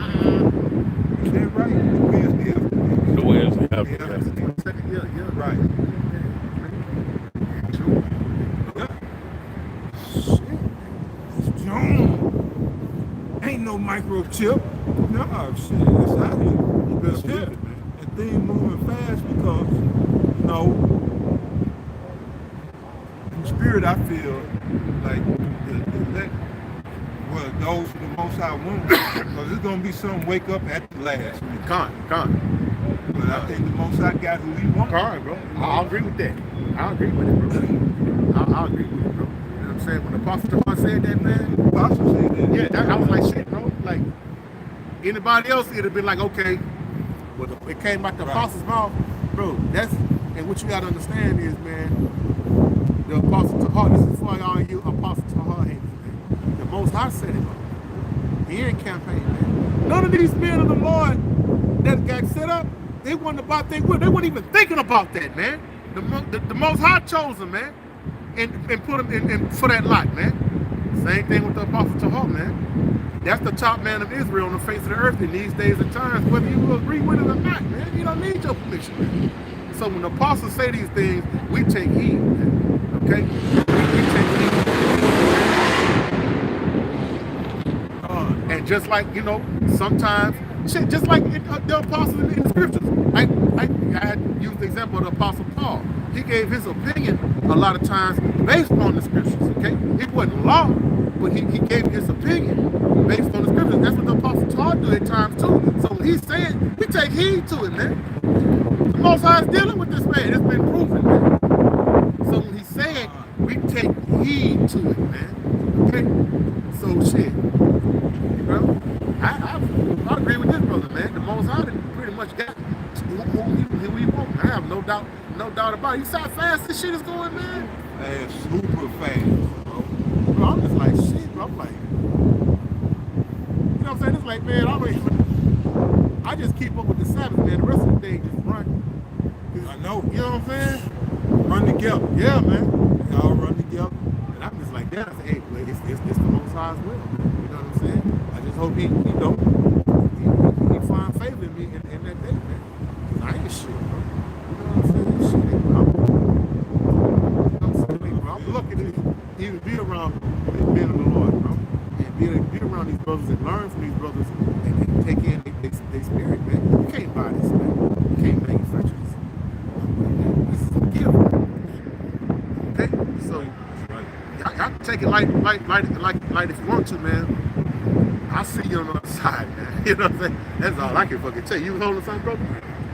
Is that right? The Wednesday after next. The Wednesday after Yeah. that. Yeah. Right. Yeah. It's June. Ain't no microchip. No, shit. It's out here. You better hit it, man. And things moving fast because, you know, in spirit I feel like the elect, well, those who the Most High want, because there's going to be some wake up at the last minute. But I think the Most High got who he wants. Bro. I'll agree with that. I'll agree with it, bro. I'll agree with it, bro. You know what I'm saying? When the Apostle John said that, man, The apostle said that. yeah, I was like, shit, bro. Like, anybody else, it'd have been like, okay. But it came out the Apostle's mouth, bro. And what you got to understand is, man, the Apostle Tahar, this is for all you Apostle Tahar haters, man. The Most High said it, bro. He ain't campaign, man. None of these men of the Lord that got set up, they wasn't about they weren't even thinking about that, man. The Most High chose them, man, and put them in for that lot, man. Same thing with the Apostle Tahar, man. That's the top man of Israel on the face of the earth in these days and times, whether you will agree with it or not, man. You don't need your permission, man. So when the apostles say these things, we take heed, man. Okay? We take heed. And just like, you know, sometimes, shit, just like the apostles in the scriptures. I had used the example of the Apostle Paul. He gave his opinion a lot of times based on the scriptures, okay? It wasn't law, but he gave his opinion based on the scriptures. That's what the Apostle Paul do at times too. So when he's saying, we take heed to it, man. The Most High is dealing with this man. It's been proven, man. So when he's saying, we take heed to it, man. Okay? So shit. Bro, I agree with this brother, man. The Most High pretty much got who he want. I have no doubt about it. You see how fast this shit is going, man? Fast, super fast, bro. Bro, I'm just like, shit, bro. I'm like, you know what I'm saying? It's like, man, I just keep up with the Sabbath, man. The rest of the day just run. I know. You know what I'm saying? Run together. Yeah, man. They all run together. And I'm just like that. I say, hey, well, it's the Most High's will. You know what I'm saying? I just hope he find favor in me in that day, man. Cause I ain't shit, bro. You know what I'm saying? Shit, bro. I'm lucky to even be around the men of the Lord, bro. And be around these brothers and learn from these brothers and take in their spirit, man. You can't buy this, man. You can't manufacture this. This is a gift, man. Okay? So y'all can take it like if you want to, man. I'll see you on the other side, man. You know what I'm saying? That's all I can fucking tell you. You was holding something, bro?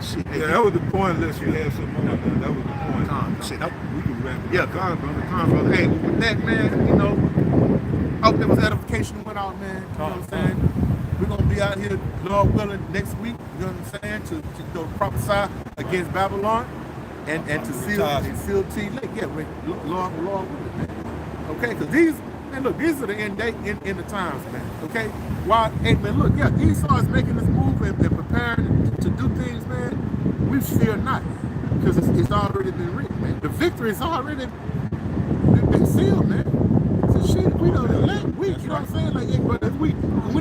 Shit. Yeah, that was the point. Unless you had some more, man. That was the point. Shit. We can wrap it Yeah, up. con, brother. Hey, with that, man, you know, hope there was edification went out, man. You know what I'm saying? We're gonna be out here, Lord willing, next week. You know what I'm saying? To go prophesy against Babylon and to seal T Lake. Yeah, Lord willing, man. Okay, because these are the end the times, man. Okay, why? Hey, man, look, yeah, Esau is making this move and preparing to do things, man. We fear not, because it's already been written, man. The victory is already been sealed, man. So shit, we don't elect, you know what I'm saying? Like, yeah, but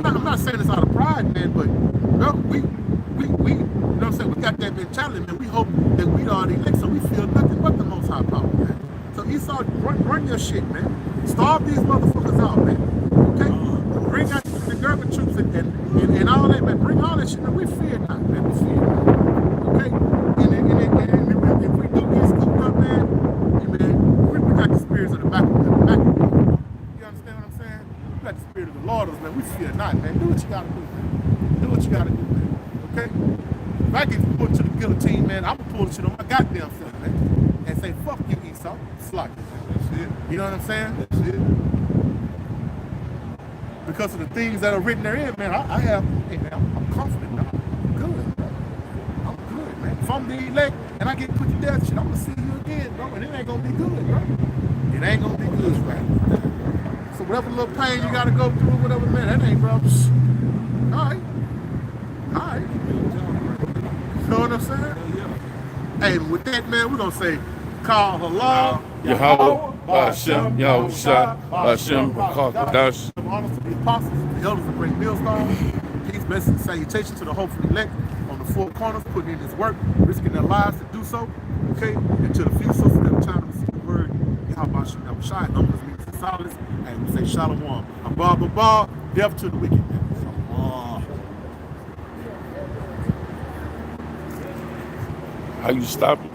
I'm not saying this out of pride, man, but bro, we, you know what I'm saying? We got that mentality, man. We hope that we already elect, so we feel nothing but the Most High power, man. So Esau, run your shit, man. Starve these motherfuckers out, man. Okay? Bring out the German troops and all that, man. Bring all that shit, man. We fear not, man. We fear not. Okay? And if we do get scooped up, man, we got the spirits of the back. You understand what I'm saying? We got the spirit of the Lord, man. We fear not, man. Do what you gotta do, man. Do what you gotta do, man. Okay? If I get put to the guillotine, man, I'm gonna pull the shit on my goddamn self, man. And say, fuck you, Esau. Slug. That's it. You know what I'm saying? That's it. Because of the things that are written therein, man, hey, man, I'm confident now. I'm good, bro. I'm good, man. If I'm the elect and I get put to death, shit, I'm gonna see you again, bro. And it ain't gonna be good, bro. It ain't gonna be good, right? So whatever little pain you gotta go through, whatever, man, that ain't, bro. All right. You know what I'm saying? Hey, with that, man, we're gonna say, call halal. Yahweh, Hashem, Yahushua, Hashem, Rakakadash. Honors to the apostles, the elders of great millstones. Peace, blessings, and salutation to the hopeful elect on the four corners, putting in his work, risking their lives to do so. Okay? And to the few sisters that are trying to receive the word, Yahweh Hashem, Yahushua, numbers means the solace, and we say Shalom. Abba, death to the wicked. How you stop it?